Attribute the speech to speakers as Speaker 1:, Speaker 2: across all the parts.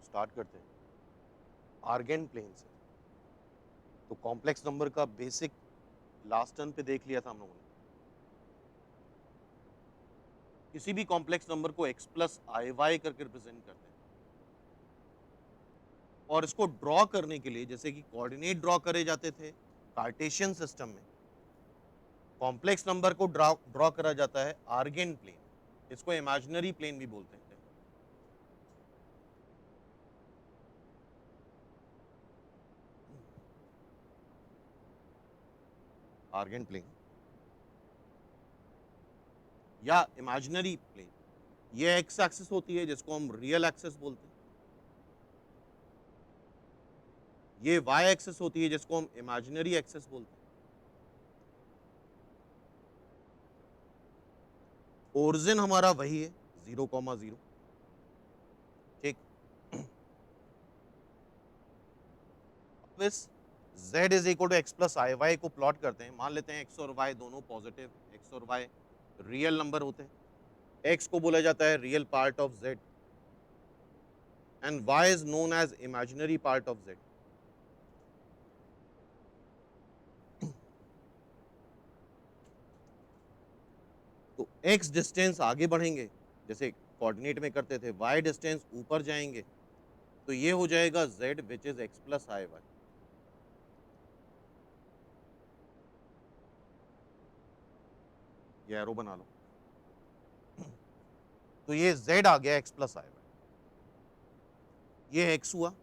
Speaker 1: Start करते हैं argan plane से। तो कॉम्प्लेक्स नंबर का बेसिक लास्ट टर्न पे देख लिया था हम लोगों ने। किसी भी कॉम्प्लेक्स नंबर को x प्लस आई वाई करके रिप्रेजेंट करते हैं, और इसको ड्रॉ करने के लिए जैसे कि कोऑर्डिनेट ड्रॉ करे जाते थे कार्टेशियन सिस्टम में, कॉम्प्लेक्स नंबर को ड्रॉ ड्रॉ करा जाता है आर्गेन प्लेन। इसको इमेजिनरी प्लेन भी बोलते हैं। आर्गेन प्लेन या इमेजिनरी प्लेन, ये एक्स एक्सिस होती है जिसको हम रियल एक्सिस बोलते हैं। ये वाई एक्सिस होती है जिसको हम इमेजिनरी एक्सिस बोलते हैं। ओरिजिन हमारा वही है 0,0। ठीक। अब इस z is equal to x plus i y को प्लॉट करते हैं। मान लेते हैं x और y दोनों पॉजिटिव, x और y रियल नंबर होते हैं। x को बोला जाता है real part of z and y is known as imaginary part of z। तो x डिस्टेंस आगे बढ़ेंगे जैसे कोऑर्डिनेट में करते थे, y डिस्टेंस ऊपर जाएंगे, तो ये हो जाएगा z which is x plus i y. ये एरो बना लो। तो ये z आ गया x प्लस आई वाई, ये x हुआ,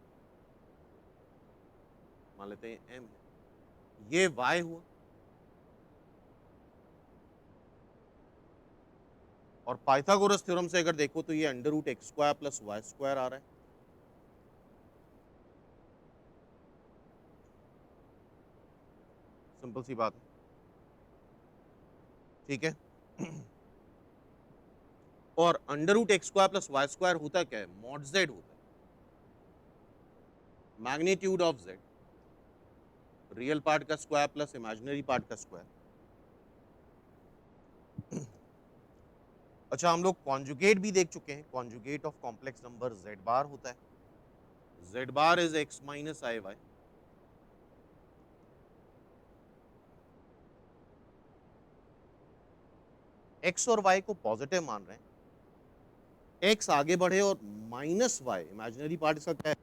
Speaker 1: मान लेते हैं m है, ये y हुआ, और पाइथागोरस थ्योरम से अगर देखो तो ये under root x square plus Y square आ रहा है। सिंपल सी बात है। ठीक है। और under root x square plus Y square होता क्या है? मॉड जेड होता है, magnitude of Z, real part का स्क्वायर प्लस इमेजिनरी पार्ट का स्क्वायर। अच्छा, हम लोग कॉन्जुगेट भी देख चुके हैं। Conjugate of complex number Z bar होता है, Z bar is X minus I Y. X और वाई को पॉजिटिव मान रहे हैं, एक्स आगे बढ़े और माइनस वाई इमेजिनरी पार्ट इसका क्या है?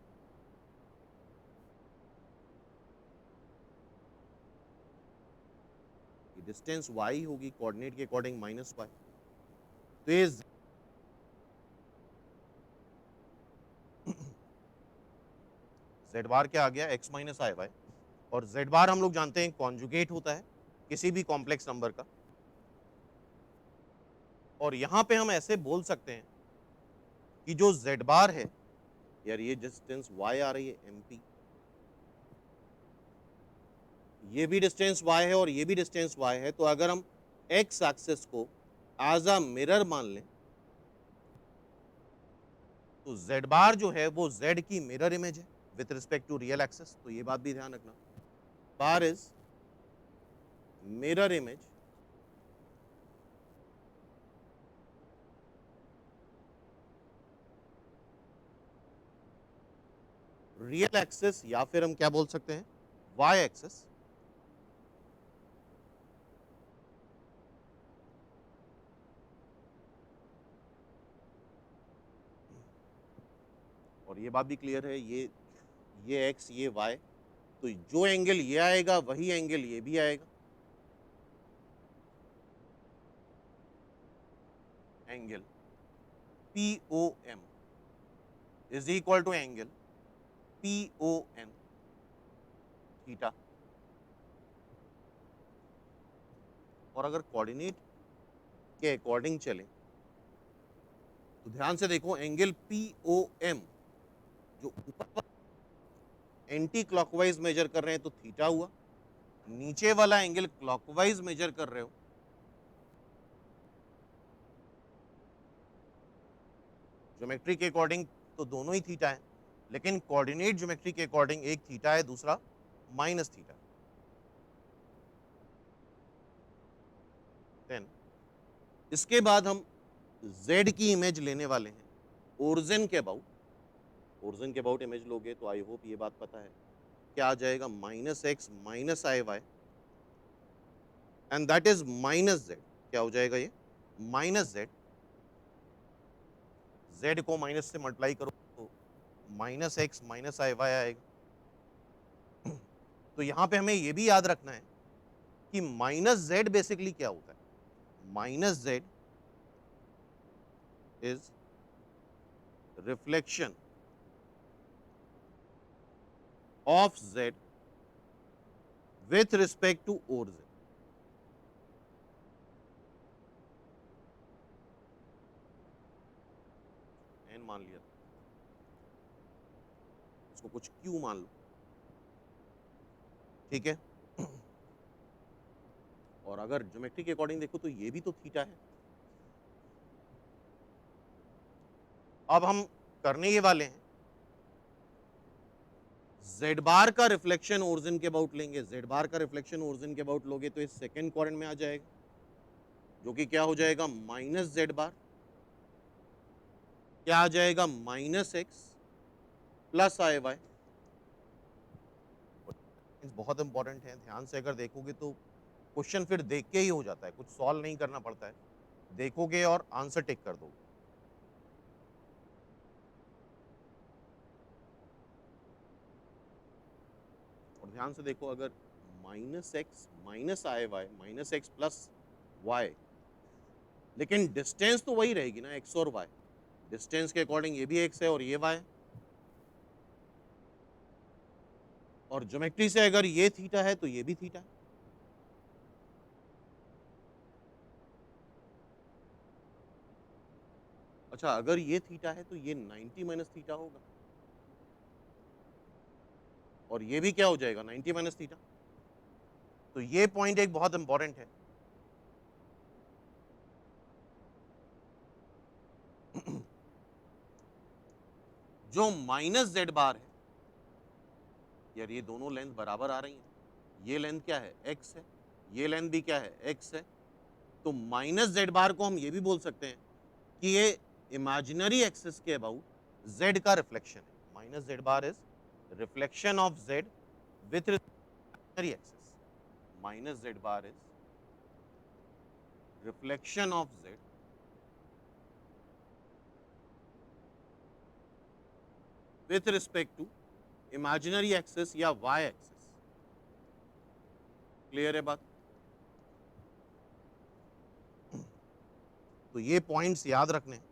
Speaker 1: डिस्टेंस वाई होगी कोऑर्डिनेट के अकॉर्डिंग माइनस वाई। तो ये जेड बार क्या आ गया? एक्स माइनस आई वाई। और जेड बार हम लोग जानते हैं कॉन्जुगेट होता है किसी भी कॉम्प्लेक्स नंबर का। और यहां पे हम ऐसे बोल सकते हैं कि जो जेड बार है, यार ये डिस्टेंस वाई आ रही है एमपी, ये भी डिस्टेंस वाई है और ये भी डिस्टेंस वाई है। तो अगर हम एक्स एक्सिस को एज अ मिरर मान लें, तो जेड बार जो है वो जेड की मिरर इमेज है with respect to real axis. तो ये बात भी ध्यान रखना, bar is mirror image real axis, या फिर हम क्या बोल सकते हैं, वाई एक्सिस। और ये बात भी क्लियर है, ये एक्स ये वाई, तो जो एंगल ये आएगा वही एंगल ये भी आएगा। Angle P O M is equal to angle P O N theta. और अगर कोऑर्डिनेट के अकॉर्डिंग चले तो ध्यान से देखो, एंगल पी ओ एम जो ऊपर एंटी क्लॉकवाइज मेजर कर रहे हैं तो थीटा हुआ, नीचे वाला एंगल क्लॉकवाइज मेजर कर रहे हो ज्योमेट्री के अकॉर्डिंग तो दोनों ही थीटा है, लेकिन कोऑर्डिनेट ज्योमेट्री के अकॉर्डिंग एक थीटा है दूसरा माइनस थीटा। देन इसके बाद हम z की इमेज लेने वाले हैं ओरिजिन के अबाउट, ओरिजिन के अबाउट इमेज लोगे तो आई होप ये बात पता है क्या आ जाएगा, -x minus I y and that is -z। क्या हो जाएगा ये, -z, z को माइनस से मल्टीप्लाई करो तो -x माइनस आई वाई आएगा। तो यहां पे हमें ये भी याद रखना है कि -z बेसिकली क्या होता है, -z is reflection of z with respect to origin. N मान लिया, इसको कुछ क्यू मान लो, ठीक है। और अगर ज्योमेट्री के अकॉर्डिंग देखो तो ये भी तो थीटा है। अब हम करने ये वाले हैं z बार का रिफ्लेक्शन ओरिजिन के अबाउट लेंगे। z बार का रिफ्लेक्शन ओरिजिन के अबाउट लोगे तो इस सेकंड क्वाड्रेंट में आ जाएगा, जो कि क्या हो जाएगा, -z बार, क्या आ जाएगा, -x प्लस आई वाई। बहुत इंपॉर्टेंट है, ध्यान से अगर देखोगे तो क्वेश्चन फिर देख के ही हो जाता है, कुछ सॉल्व नहीं करना पड़ता है, देखोगे और आंसर टिक कर दोगे। और ध्यान से देखो, अगर -x माइनस आई वाई -x प्लस वाई, लेकिन डिस्टेंस तो वही रहेगी ना, x और y। डिस्टेंस के अकॉर्डिंग ये भी x है और ये y है। और ज्योमेट्री से अगर ये थीटा है तो ये भी थीटा है। अच्छा, अगर ये थीटा है तो ये 90 माइनस थीटा होगा, और ये भी क्या हो जाएगा, 90 माइनस थीटा। तो ये पॉइंट एक बहुत इंपॉर्टेंट है। जो -z बार है, यार ये दोनों लेंथ बराबर आ रही हैं, ये लेंथ क्या है, x है, ये लेंथ भी क्या है, x है। तो -z बार को हम ये भी बोल सकते हैं कि ये इमेजिनरी एक्सिस के अबाउट z का रिफ्लेक्शन है। -z bar is reflection of z with imaginary axis. -z bar is reflection of z with respect to imaginary axis या y एक्सिस। क्लियर है बात। तो ये पॉइंट्स याद रखने हैं।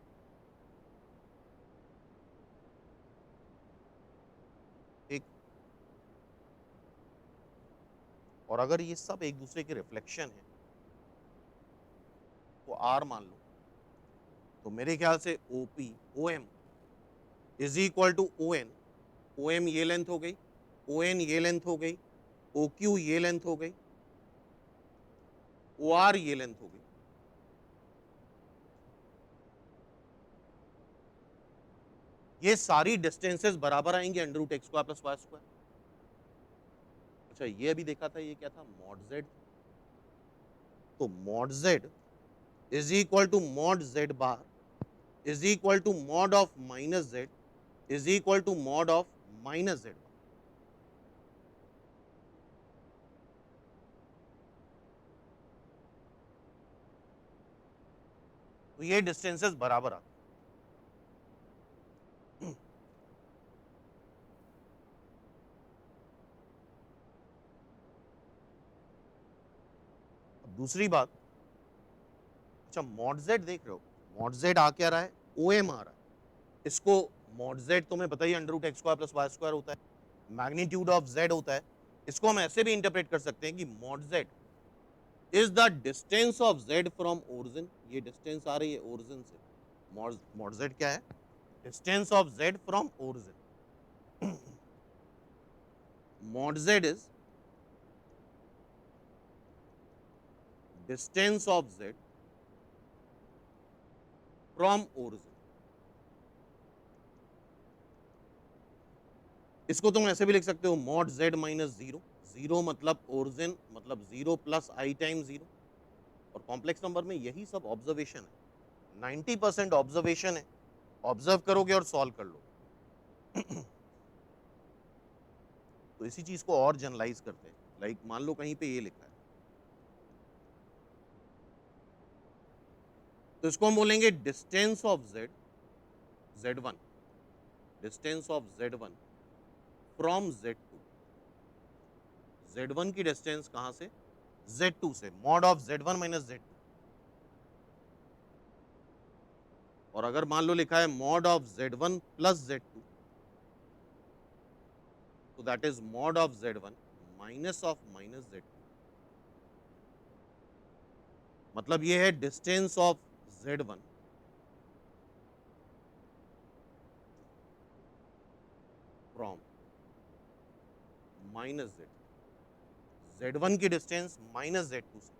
Speaker 1: ठीक। और अगर ये सब एक दूसरे के रिफ्लेक्शन है तो R मान लो, तो मेरे ख्याल से OP OM is equal to ON। OM ये लेंथ हो गई, ON ये लेंथ हो गई, OQ ये लेंथ हो गई, OR ये लेंथ हो गई। ये सारी डिस्टेंसेस बराबर आएंगे √x² + y²। अच्छा, ये अभी देखा था, ये क्या था, mod z। तो mod z is equal to mod z bar is equal to mod of -z is equal to mod of -z बार। तो ये डिस्टेंसेस बराबर आते हैं। अब दूसरी बात, अच्छा mod z देख रहे हो, mod z आ क्या रहा है, OM आ रहा है। इसको mod z तुम्हें पता ही √x² + y² होता है, मैग्नीट्यूड ऑफ z होता है। इसको हम ऐसे भी इंटरप्रेट कर सकते हैं कि mod z is the distance of z from origin. ये डिस्टेंस आ रही है ओरिजिन से, mod z क्या है, distance of z from origin. mod z is distance of z from origin. इसको तुम ऐसे भी लिख सकते हो, mod z माइनस 0। 0 मतलब ओरिजिन, मतलब 0 प्लस आई टाइम 0। और कॉम्प्लेक्स नंबर में यही सब ऑब्जर्वेशन है, 90% ऑब्जर्वेशन है। ऑब्जर्व करोगे और सॉल्व कर लोगे। तो इसी चीज को और जनरलाइज करते हैं। लाइक मान लो कहीं पे ये लिखा है, तो इसको हम बोलेंगे distance of Z, Z1, distance of Z1 from Z2। Z1 की डिस्टेंस कहां से? Z2 से, mod of Z1 minus Z2। और अगर मान लो लिखा है mod of Z1 plus Z2, तो that is mod of Z1 minus of minus Z2। मतलब ये है distance of Z1 from minus Z2, Z1 की डिस्टेंस माइनस Z2 से।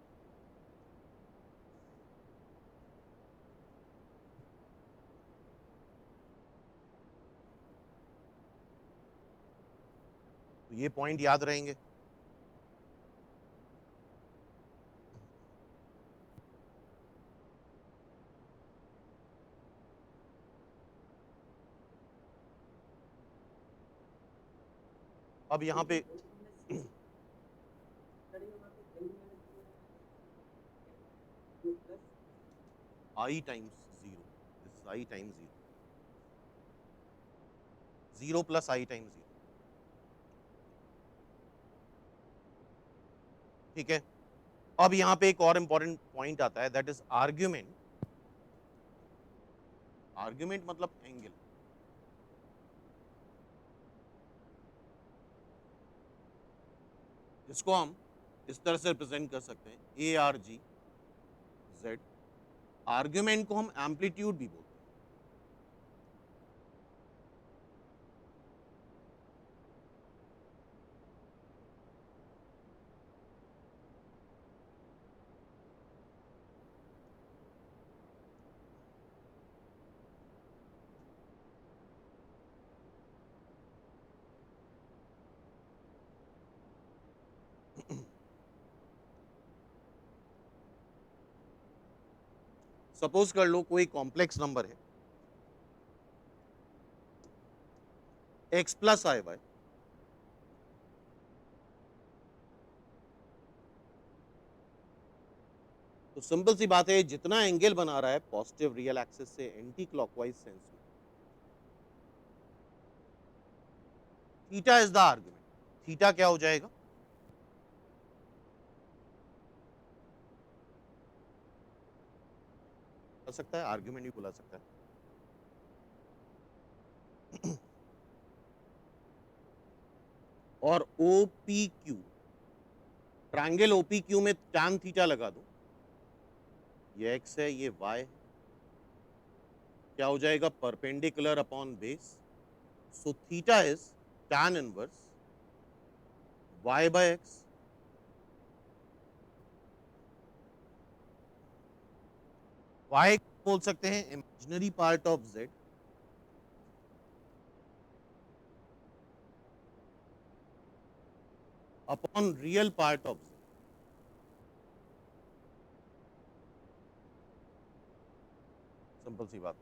Speaker 1: तो ये पॉइंट याद रहेंगे। अब यहाँ पे I times zero, this is I times zero, zero plus I times zero. ठीक है। अब यहाँ पे एक और इंपॉर्टेंट पॉइंट आता है, दैट इज आर्ग्यूमेंट। आर्ग्यूमेंट मतलब एंगल। इसको हम इस तरह से रिप्रेजेंट कर सकते हैं, ARG Z। आर्ग्यूमेंट को हम एम्पलीट्यूड भी बोलते हैं। सपोज कर लो कोई कॉम्प्लेक्स नंबर है x प्लस आई वाई, तो सिंपल सी बात है, जितना एंगल बना रहा है पॉजिटिव रियल एक्सिस से एंटी क्लॉकवाइज सेंस में, theta is the argument. Theta क्या हो जाएगा? कर सकता है, आर्ग्यूमेंट भी बुला सकता है। और OPQ, ट्रायंगल OPQ में tan थीटा लगा दो, ये x है, ये y है, क्या हो जाएगा? Perpendicular upon base. So theta is tan inverse y by x। y बोल सकते हैं imaginary part of z upon real part of z। Simple सी बात।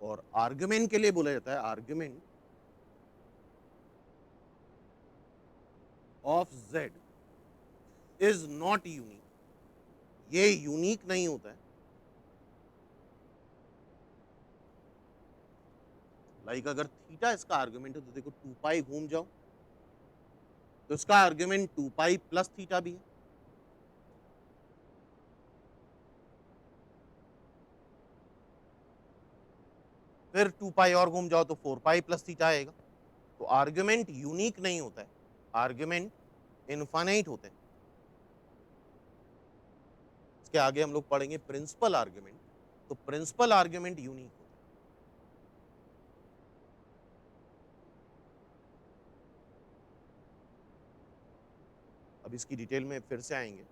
Speaker 1: और आर्गुमेंट के लिए बोला जाता है argument of z is not unique. ये यूनिक नहीं होता है। लाइक अगर थीटा इसका आर्गुमेंट है, तो देखो 2 पाई घूम जाओ, तो इसका आर्गुमेंट 2 पाई प्लस थीटा भी है। फिर 2 पाई और घूम जाओ तो 4 पाई प्लस थीटा आएगा। तो आर्गुमेंट यूनिक नहीं होता है, आर्गुमेंट इनफाइनाइट होते हैं। इसके आगे हम लोग पढ़ेंगे प्रिंसिपल आर्गुमेंट। तो प्रिंसिपल आर्गुमेंट यूनिक होता है। अब इसकी डिटेल में फिर से आएंगे,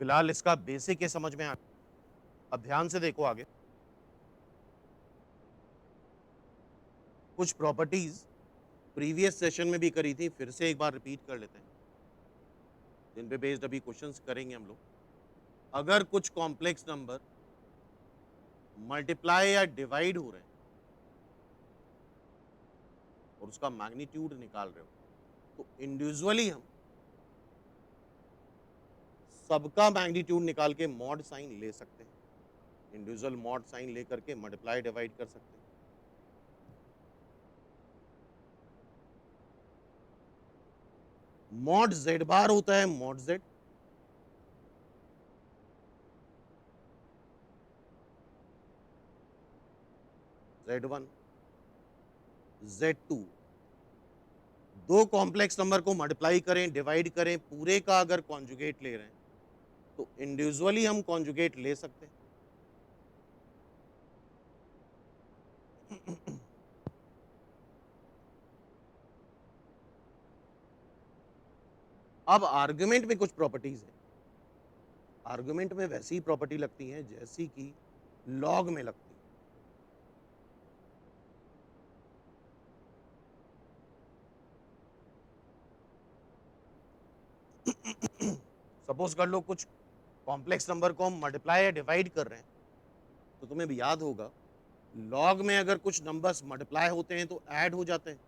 Speaker 1: फिलहाल इसका बेसिक ये समझ में आ। अब ध्यान से देखो आगे, कुछ प्रॉपर्टीज प्रीवियस सेशन में भी करी थी, फिर से एक बार रिपीट कर लेते हैं, जिन पे बेस्ड अभी क्वेश्चंस करेंगे हम लोग। अगर कुछ कॉम्प्लेक्स नंबर मल्टीप्लाई या डिवाइड हो रहे हैं और उसका मैग्नीट्यूड निकाल रहे हो, तो इंडिविजुअली हम सबका मैग्नीट्यूड निकाल के मॉड साइन ले सकते हैं, इंडिविजुअल मॉड साइन लेकर के मल्टीप्लाई डिवाइड कर सकते हैं। मॉड जेड बार होता है मॉड जेड, Z1 Z2, दो कॉम्प्लेक्स नंबर को मल्टीप्लाई करें डिवाइड करें, पूरे का अगर कॉन्जुगेट ले रहे हैं तो इंडिविजुअली हम कॉन्जुगेट ले सकते हैं। अब आर्गुमेंट में कुछ प्रॉपर्टीज है, आर्गुमेंट में वैसी प्रॉपर्टी लगती है जैसी कि लॉग में लगती है। सपोज कर लो कुछ कॉम्प्लेक्स नंबर को हम मल्टीप्लाई या डिवाइड कर रहे हैं, तो तुम्हें भी याद होगा लॉग में अगर कुछ नंबर्स मल्टीप्लाई होते हैं तो ऐड हो जाते हैं,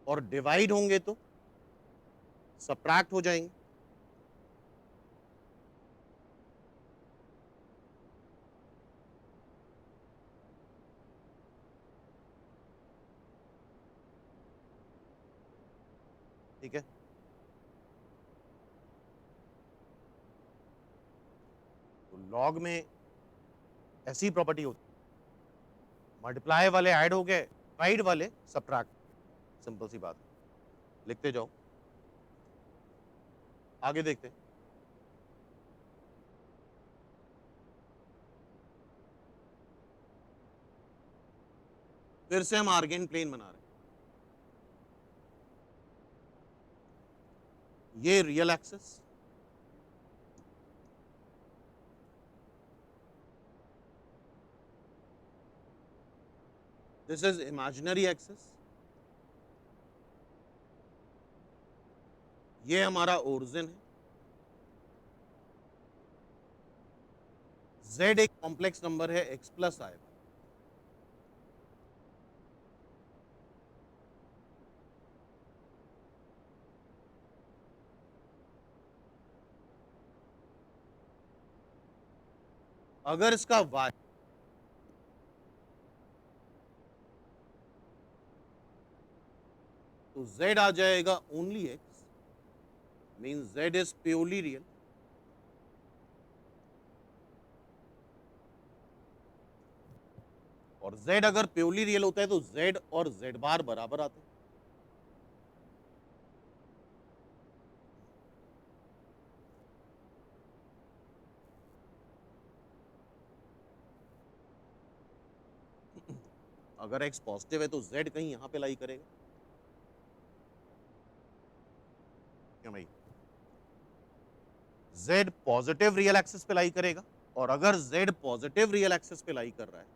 Speaker 1: और डिवाइड होंगे तो सबट्रैक्ट हो जाएंगे। ठीक है, तो लॉग में ऐसी प्रॉपर्टी होती है, मल्टीप्लाई वाले ऐड हो गए, डिवाइड वाले सबट्रैक्ट, सिंपल सी बात है। लिखते जाओ, आगे देखते हैं। फिर से हम आर्गेन प्लेन बना रहे हैं, ये real axis, this is imaginary axis, ये हमारा ओरिजिन है, z एक कॉम्प्लेक्स नंबर है x प्लस आएगा, अगर इसका y तो z आ जाएगा only x, mean z is purely real, और z अगर प्योरली रियल होता है तो z और z बार बराबर आते हैं। अगर x पॉजिटिव है तो z कहीं यहां पे लाई करेगा क्या भाई, z पॉजिटिव रियल एक्सिस पे लाई करेगा, और अगर z पॉजिटिव रियल एक्सिस पे लाई कर रहा है,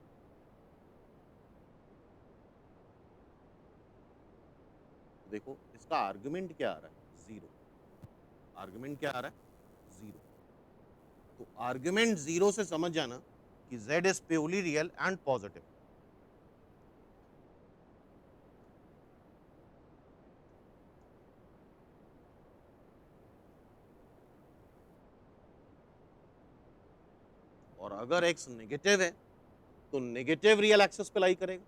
Speaker 1: देखो इसका आर्गुमेंट क्या आ रहा है, जीरो, आर्गुमेंट क्या आ रहा है, जीरो, तो आर्गुमेंट जीरो से समझ जाना कि z is purely real and positive. और अगर x नेगेटिव है तो नेगेटिव रियल एक्सिस पे लाई करेगा,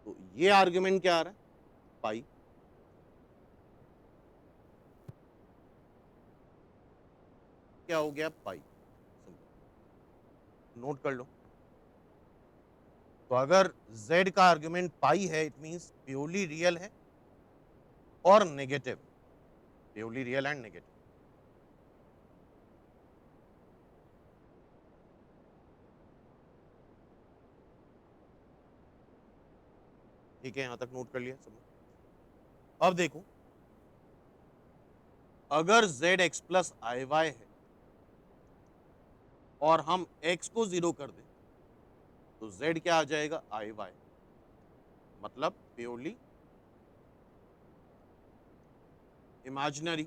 Speaker 1: तो ये आर्गुमेंट क्या आ रहा है, पाई, क्या हो गया, पाई, सिंपल, नोट कर लो। तो अगर z का आर्गुमेंट पाई है इट मींस प्योरली रियल है और negative, purely real and negative. ठीक है, यहां तक नोट कर लिया सब। अब देखो, अगर z x plus i Y है और हम x को जीरो कर दें तो z क्या आ जाएगा, आई वाई, मतलब प्योरली इमेजिनरी,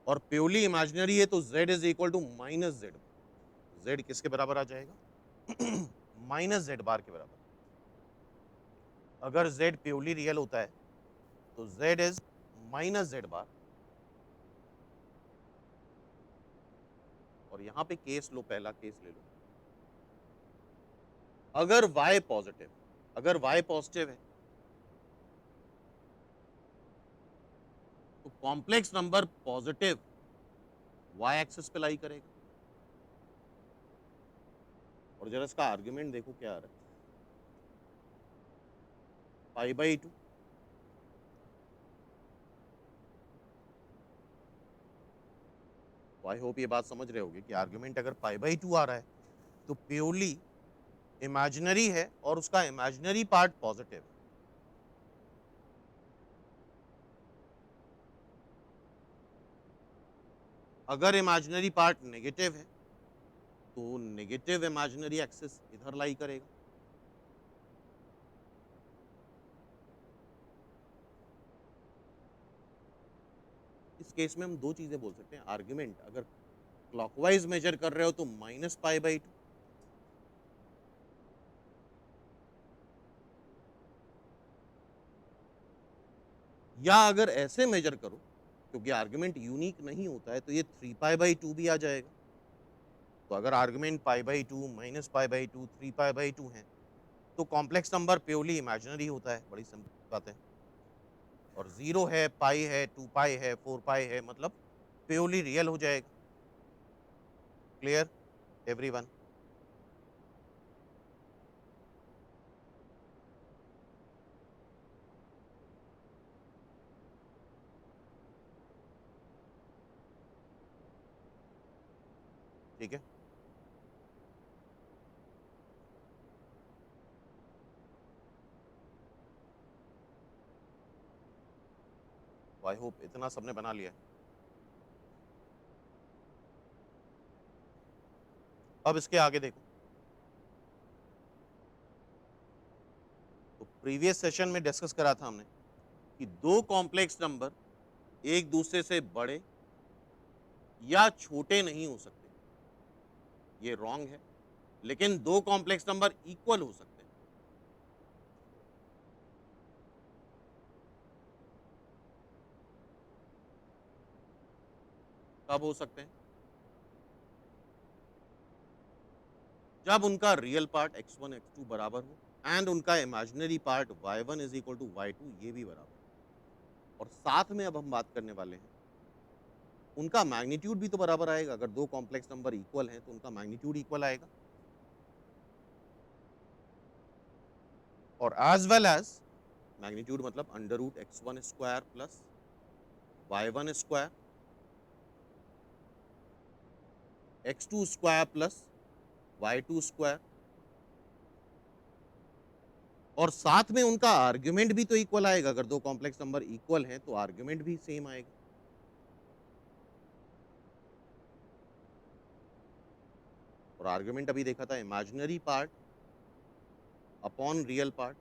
Speaker 1: और प्योरली इमेजिनरी है तो z is equal to minus z. z किसके बराबर आ जाएगा? माइनस जेड बार के बराबर। अगर z प्योरली रियल होता है तो z इज माइनस जेड बार। और यहां पे केस लो, पहला केस ले लो। अगर y पॉजिटिव, अगर y पॉजिटिव है तो complex number positive y axis पे लाई करेगा। और जरा इसका आर्गुमेंट देखो क्या आ रहा है, π/2। तो आई होप ये बात समझ रहे होगे कि आर्गुमेंट अगर π/2 आ रहा है तो प्योरली इमेजिनरी है और उसका इमेजिनरी पार्ट पॉजिटिव है। अगर इमेजिनरी पार्ट नेगेटिव है तो नेगेटिव इमेजिनरी एक्सिस इधर लाई करेगा। इस केस में हम दो चीजें बोल सकते हैं। आर्गुमेंट अगर क्लॉकवाइज मेजर कर रहे हो तो -π/2, या अगर ऐसे मेजर करो, क्योंकि आर्गुमेंट यूनिक नहीं होता है, तो ये 3π/2 भी आ जाएगा। तो अगर आर्गुमेंट π/2, -π/2, 3π/2 है तो कॉम्प्लेक्स नंबर प्योरली इमेजिनरी होता है। बड़ी सिंपल बात है। और 0 है, पाई है, 2π है, 4π है, मतलब प्योरली रियल हो जाएगा। Clear everyone? ठीक है। आई होप इतना सबने बना लिया है। अब इसके आगे देखो, तो प्रीवियस सेशन में डिस्कस करा था हमने कि दो कॉम्प्लेक्स नंबर एक दूसरे से बड़े या छोटे नहीं हो सकते, ये रॉन्ग है। लेकिन दो कॉम्प्लेक्स नंबर इक्वल हो सकते हैं। कब हो सकते हैं? जब उनका रियल पार्ट x1 x2 बराबर हो एंड उनका imaginary part y1 is equal to y2 ये भी बराबर हो। और साथ में अब हम बात करने वाले हैं उनका मैग्नीट्यूड भी तो बराबर आएगा। अगर दो कॉम्प्लेक्स नंबर इक्वल हैं तो उनका मैग्नीट्यूड इक्वल आएगा। और एज वेल एज मैग्नीट्यूड मतलब √x1 square plus y1 square, x2 square plus y2 square. और साथ में उनका आर्ग्यूमेंट भी तो इक्वल आएगा। अगर दो कॉम्प्लेक्स नंबर इक्वल हैं तो आर्ग्यूमेंट भी सेम आएगा। और आर्ग्यूमेंट अभी देखा था imaginary part upon real part.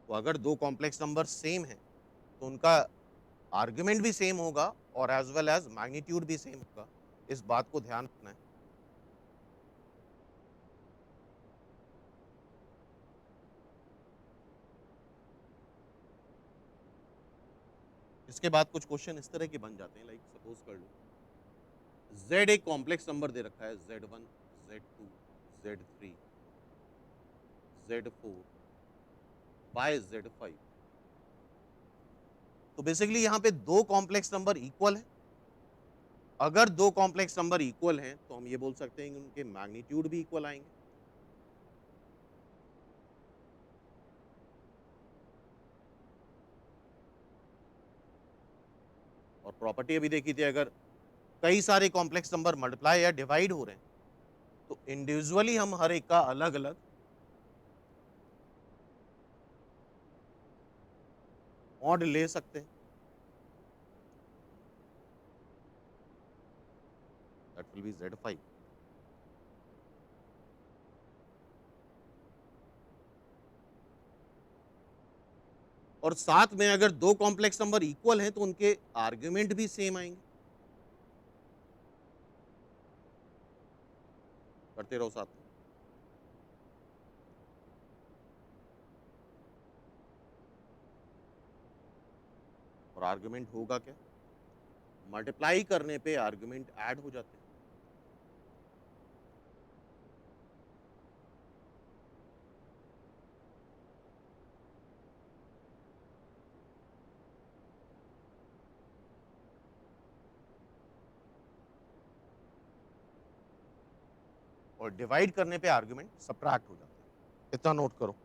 Speaker 1: तो अगर दो कॉम्प्लेक्स नंबर सेम है तो उनका आर्ग्यूमेंट भी सेम होगा और एज वेल एज मैग्नीट्यूड भी सेम होगा। इस बात को ध्यान रखना है। इसके बाद कुछ क्वेश्चन इस तरह के बन जाते हैं, लाइक सपोज कर लो z एक कॉम्प्लेक्स नंबर दे रखा है, z1, z2, z3, z4 bye z5। तो बेसिकली यहाँ पे दो कॉम्प्लेक्स नंबर इक्वल है। अगर दो कॉम्प्लेक्स नंबर इक्वल हैं तो हम ये बोल सकते हैं कि उनके मैग्नीट्यूड भी इक्वल आएंगे। और प्रॉपर्टी अभी देखी थी, अगर कई सारे कॉम्प्लेक्स नंबर मल्टीप्लाई या डिवाइड हो रहे हैं तो इंडिविजुअली हम हर एक का अलग अलग मॉड ले सकते हैं। That will B z5। और साथ में अगर दो कॉम्प्लेक्स नंबर इक्वल हैं तो उनके आर्ग्यूमेंट भी सेम आएंगे। करते रहो साथ में। और आर्ग्यूमेंट होगा क्या? मल्टीप्लाई करने पे आर्ग्यूमेंट ऐड हो जाते हैं। और डिवाइड करने पे आर्ग्यूमेंट सब्ट्रैक्ट हो जाते हैं। इतना नोट करो।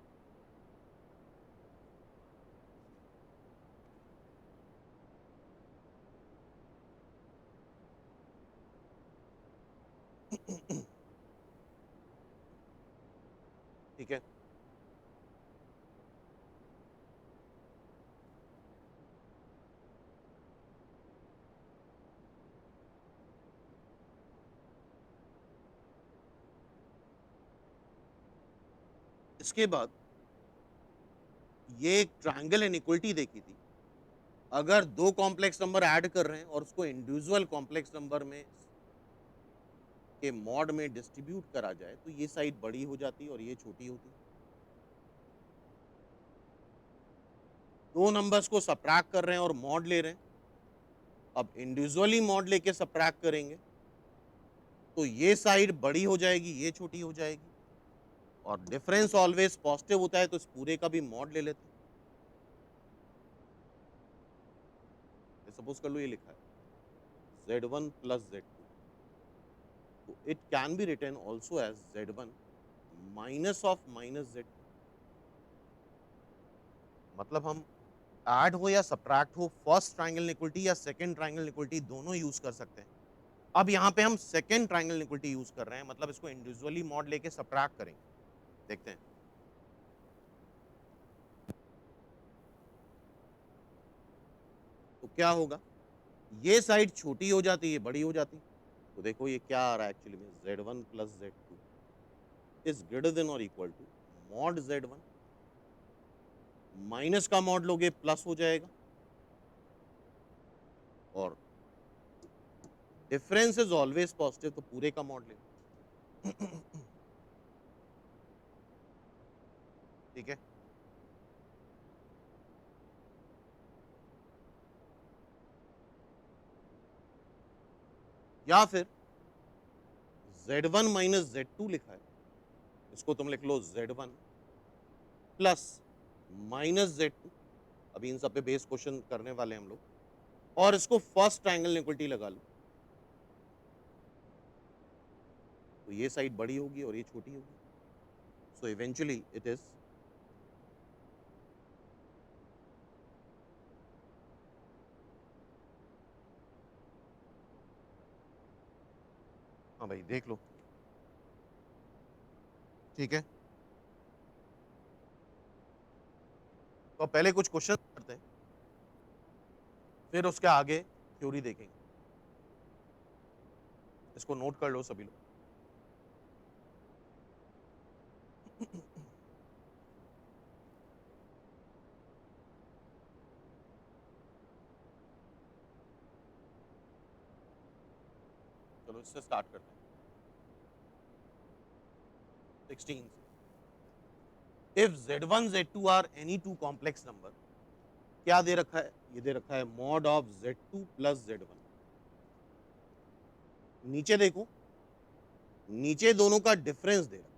Speaker 1: ठीक है। इसके बाद ये एक ट्रायंगल इनइक्वलिटी देखी थी। अगर दो कॉम्प्लेक्स नंबर ऐड कर रहे हैं और उसको इंडिविजुअल कॉम्प्लेक्स नंबर में के मॉड में डिस्ट्रीब्यूट करा जाए तो ये साइड बड़ी हो जाती और ये छोटी होती। दो नंबर्स को सब्ट्रैक्ट कर रहे हैं और मॉड ले रहे हैं। अब इंडिविजुअली मॉड लेके सब्ट्रैक्ट करेंगे तो ये साइड बड़ी हो जाएगी, ये छोटी हो जाएगी। और डिफरेंस ऑलवेज पॉजिटिव होता है तो इस पूरे का भी मॉड ले लेते हैं। सपोज कर लो ये लिखा है Z1 plus Z2, तो it can be written also as Z1 minus of minus Z2। मतलब हम ऐड हो या सब्ट्रैक्ट हो, फर्स्ट ट्रायंगल इक्वलिटी या सेकंड ट्रायंगल इक्वलिटी दोनों यूज कर सकते हैं। अब यहाँ पे हम सेकंड ट्रायंगल इक्वलिटी यूज कर रहे हैं, मतलब इसको इंडिविजुअली मॉड लेके सब्ट्रैक्ट करेंगे। देखते हैं। तो क्या होगा, ये साइड छोटी हो जाती है, बड़ी हो जाती। तो देखो ये क्या आ रहा है एक्चुअली में, Z1 plus Z2 is greater than और equal to mod Z1, minus का मॉड लोगे प्लस हो जाएगा, और डिफरेंस इज ऑलवेज पॉजिटिव तो पूरे का मॉड लेंगे। ठीक है। या फिर Z1 माइनस Z2 लिखा है, इसको तुम लिख लो Z1 प्लस माइनस Z2। अभी इन सब पे बेस क्वेश्चन करने वाले हैं हम लोग, और इसको फर्स्ट ट्रायंगल इक्वलिटी लगा लो। तो ये साइड बड़ी होगी और ये छोटी होगी। सो इवेंचुअली इट इज, हाँ भाई देख लो। ठीक है, तो पहले कुछ क्वेश्चन करते हैं, फिर उसके आगे थ्योरी देखेंगे। इसको नोट कर लो सभी लोग। चलो इससे स्टार्ट करते हैं। 16 से, if Z1 Z2 are any two complex number, क्या दे रखा है, ये दे रखा है mod of Z2 plus Z1। नीचे देखो, नीचे दोनों का डिफरेंस दे रखा है।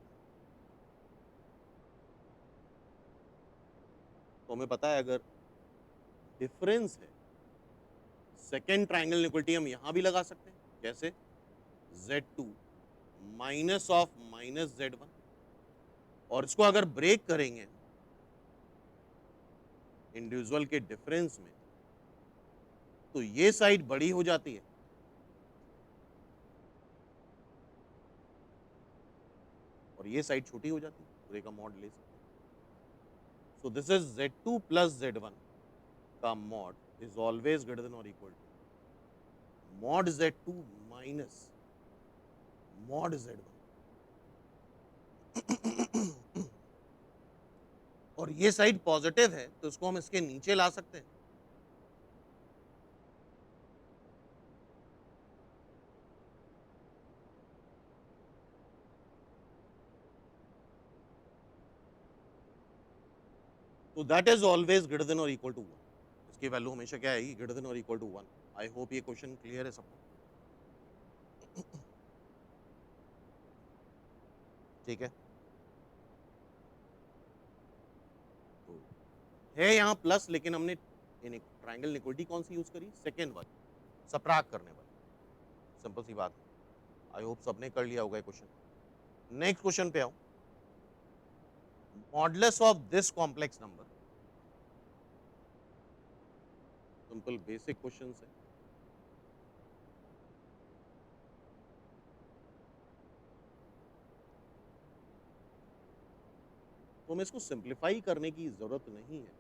Speaker 1: तो हमें पता है अगर डिफरेंस है, सेकेंड ट्रायंगल इक्वलिटी हम यहां भी लगा सकते हैं। कैसे, Z2 minus of minus Z1, और इसको अगर ब्रेक करेंगे इंडिविजुअल के डिफरेंस में तो ये साइड बड़ी हो जाती है और ये साइड छोटी हो जाती है, पूरे का मॉड ले सकते हैं। सो this is Z2 plus Z1 का mod is always greater than और equal to mod Z2 minus mod Z1। और ये साइड पॉजिटिव है तो इसको हम इसके नीचे ला सकते हैं। तो that is always greater than और इक्वल टू 1। इसकी वैल्यू हमेशा क्या आएगी? ग्रेटर देन और इक्वल टू 1। आई होप ये क्वेश्चन क्लियर है सबको। ठीक है, तो है यहाँ प्लस, लेकिन हमने ट्राइंगल इक्वलिटी कौन सी यूज करी? सेकेंड वाली, सबट्रैक्ट करने वाली। सिंपल सी बात है। आई होप सबने कर लिया होगा ये क्वेश्चन। नेक्स्ट क्वेश्चन पे आओ। Modulus of this complex number. Simple basic question है। तो हमें इसको सिंप्लीफाई करने की जरूरत नहीं है।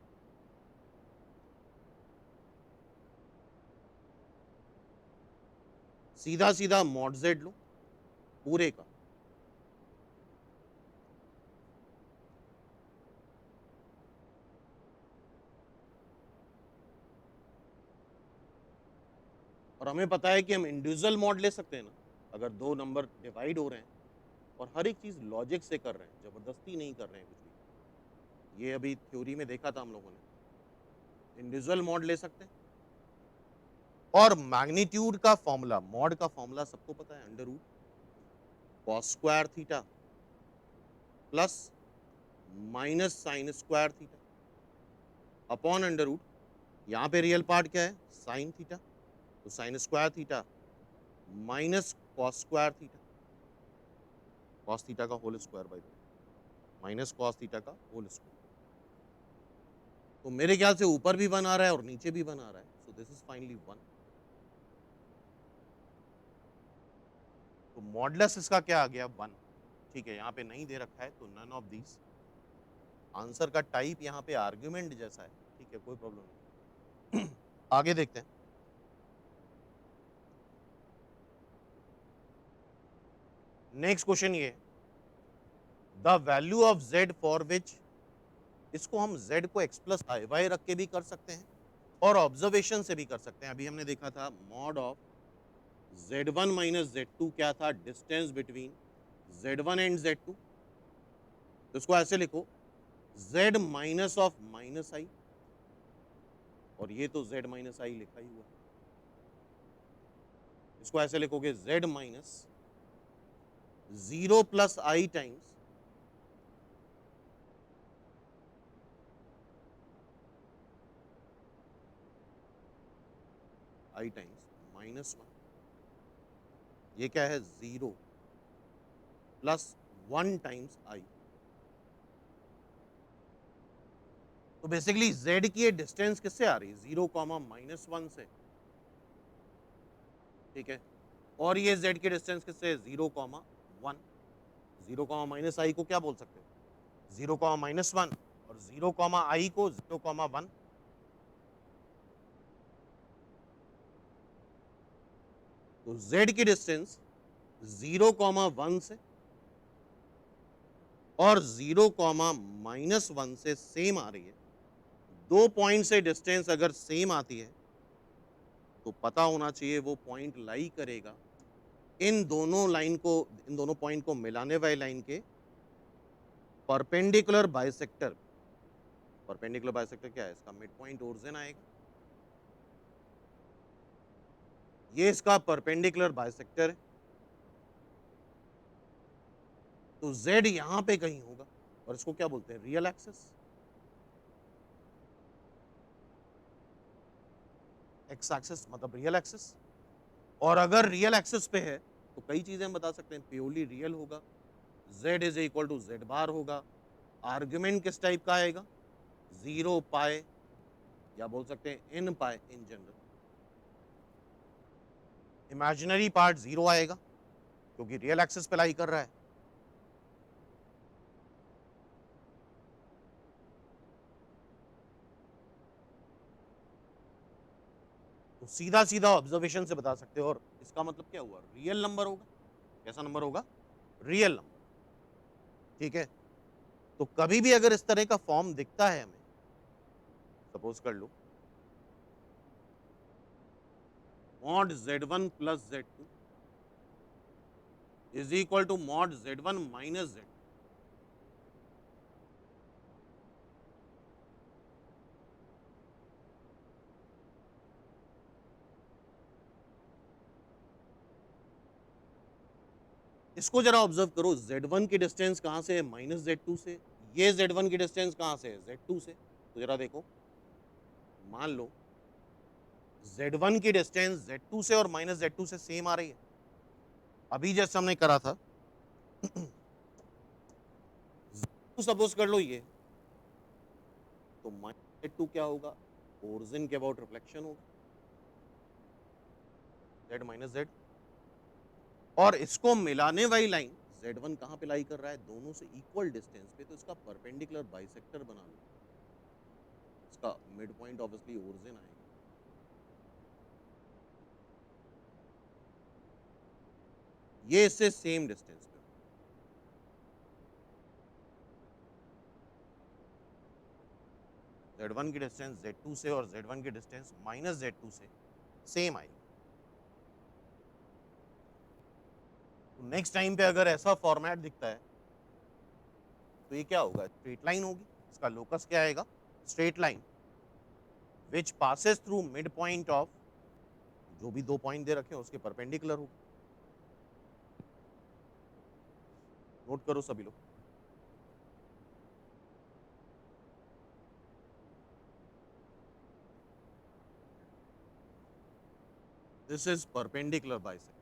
Speaker 1: सीधा सीधा मॉड जेड लो पूरे का, और हमें पता है कि हम इंडिविजुअल मॉड ले सकते हैं ना, अगर दो नंबर डिवाइड हो रहे हैं और हर एक चीज लॉजिक से कर रहे हैं, जबरदस्ती नहीं कर रहे हैं कुछ भी। ये अभी थ्योरी में देखा था हम लोगों ने। इंडिविजुअल मॉड ले सकते हैं। और मैग्नीट्यूड का फॉर्मूला, मॉड का फॉर्मूला सबको पता है, under root cos square theta plus minus sine square theta upon under root, यहाँ पे रियल पार्ट क्या है? साइन थीटा, तो sine square theta minus cos square theta, cos theta का whole square by the way, minus cos theta का whole square. तो मेरे ख्याल से ऊपर भी 1 आ रहा है और नीचे भी 1 आ रहा है, सो दिस इज फाइनली 1। तो मॉडुलस इसका क्या आ गया? 1। ठीक है, यहाँ पे नहीं दे रखा है तो नन ऑफ दीज। आंसर का टाइप यहाँ पे आर्ग्यूमेंट जैसा है, ठीक है, कोई प्रॉब्लम नहीं। आगे देखते हैं। नेक्स्ट क्वेश्चन ये, the value of z for which, इसको हम z को x प्लस आई वाई रख के भी कर सकते हैं और ऑब्जर्वेशन से भी कर सकते हैं। अभी हमने देखा था mod of z1 minus z2 क्या था? Distance between z1 and z2। तो इसको ऐसे लिखो, z माइनस ऑफ माइनस आई, और ये तो z माइनस आई लिखा ही हुआ है। इसको ऐसे लिखोगे, z minus 0 plus I times I times minus 1। ये क्या है? 0 प्लस 1 टाइम्स आई। तो बेसिकली z की ये डिस्टेंस किससे आ रही है? 0 कॉमा माइनस 1 से। ठीक है, और ये z की डिस्टेंस किससे? 0 कॉमा 1। 0 कॉमा माइनस आई को क्या बोल सकते हो? 0 कॉमा माइनस 1, और 0 कॉमा आई को 0 कॉमा 1। तो z की डिस्टेंस 0 कॉमा 1 से और 0 कॉमा माइनस 1 से सेम आ रही है। दो पॉइंट से डिस्टेंस अगर सेम आती है तो पता होना चाहिए वो पॉइंट लाई करेगा इन दोनों लाइन को, इन दोनों पॉइंट को मिलाने वाली लाइन के परपेंडिकुलर बाइसेक्टर। परपेंडिकुलर बाइसेक्टर क्या है? इसका मिड पॉइंट ओरिजिन आएगा, ये इसका परपेंडिकुलर बाइसेक्टर है। तो z यहां पे कहीं होगा, और इसको क्या बोलते हैं? Real axis. एक्स एक्सिस मतलब रियल एक्सिस। और अगर रियल एक्सिस पे है तो कई चीजें हम बता सकते हैं। प्योरली रियल होगा, z is equal to z bar होगा। आर्ग्यूमेंट किस टाइप का आएगा? 0 पाए, या बोल सकते हैं इन पाए इन जनरल। इमेजिनरी पार्ट 0 आएगा क्योंकि रियल एक्सिस पे लाई कर रहा है। तो सीधा सीधा ऑब्जर्वेशन से बता सकते हो, और इसका मतलब क्या हुआ? रियल नंबर होगा। कैसा नंबर होगा? Real number. ठीक है, तो कभी भी अगर इस तरह का फॉर्म दिखता है हमें, सपोज कर लो mod z1 plus z2 is equal to mod z1 minus z2, इसको जरा ऑब्जर्व करो, z1 की डिस्टेंस कहां से है, माइनस z2 से, ये z1 की डिस्टेंस कहां से है, z2 से। तो जरा देखो, मान लो z1 की डिस्टेंस z2 से और माइनस z2 से सेम आ रही है, अभी जैसे हमने करा था सपोज कर लो ये, तो माइनस z2 क्या होगा, ओरिजिन के अबाउट रिफ्लेक्शन होगा, z माइनस z, और इसको मिलाने वाली लाइन z1 कहां पे लाई कर रहा है, दोनों से इक्वल डिस्टेंस पे, तो इसका परपेंडिकुलर बाइसेक्टर बना लो, इसका मिड पॉइंट ऑब्वियसली ओरिजिन आएगा, ये इससे सेम डिस्टेंस पे, z1 की डिस्टेंस z2 से और z1 की डिस्टेंस माइनस z2 से सेम आएगी। तो नेक्स्ट टाइम पे अगर ऐसा फॉर्मेट दिखता है तो ये क्या होगा, स्ट्रेट लाइन होगी, इसका लोकस क्या आएगा, straight line which passes through mid point of, जो भी दो पॉइंट दे रखे हैं उसके परपेंडिकुलर होगी। नोट करो सभी लोग, this is perpendicular bisector,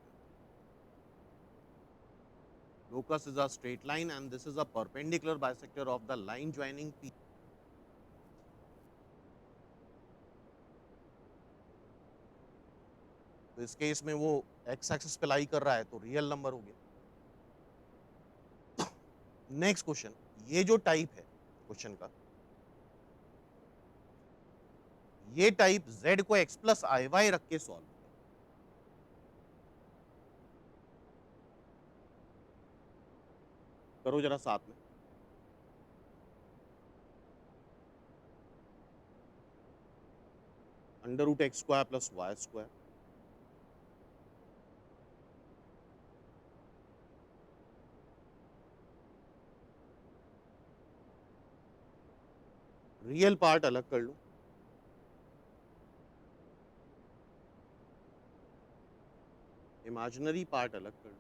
Speaker 1: locus is a straight line and this is a perpendicular bisector of the line joining P। तो इस केस में वो x एक्सिस पे लाई कर रहा है तो रियल नंबर हो गया। नेक्स्ट क्वेश्चन, ये जो टाइप है क्वेश्चन का, ये टाइप z को x प्लस आई वाई रख के सॉल्व, करो जरा साथ में, under root x square plus Y square, real part अलग कर लो, इमेजिनरी पार्ट अलग कर लो,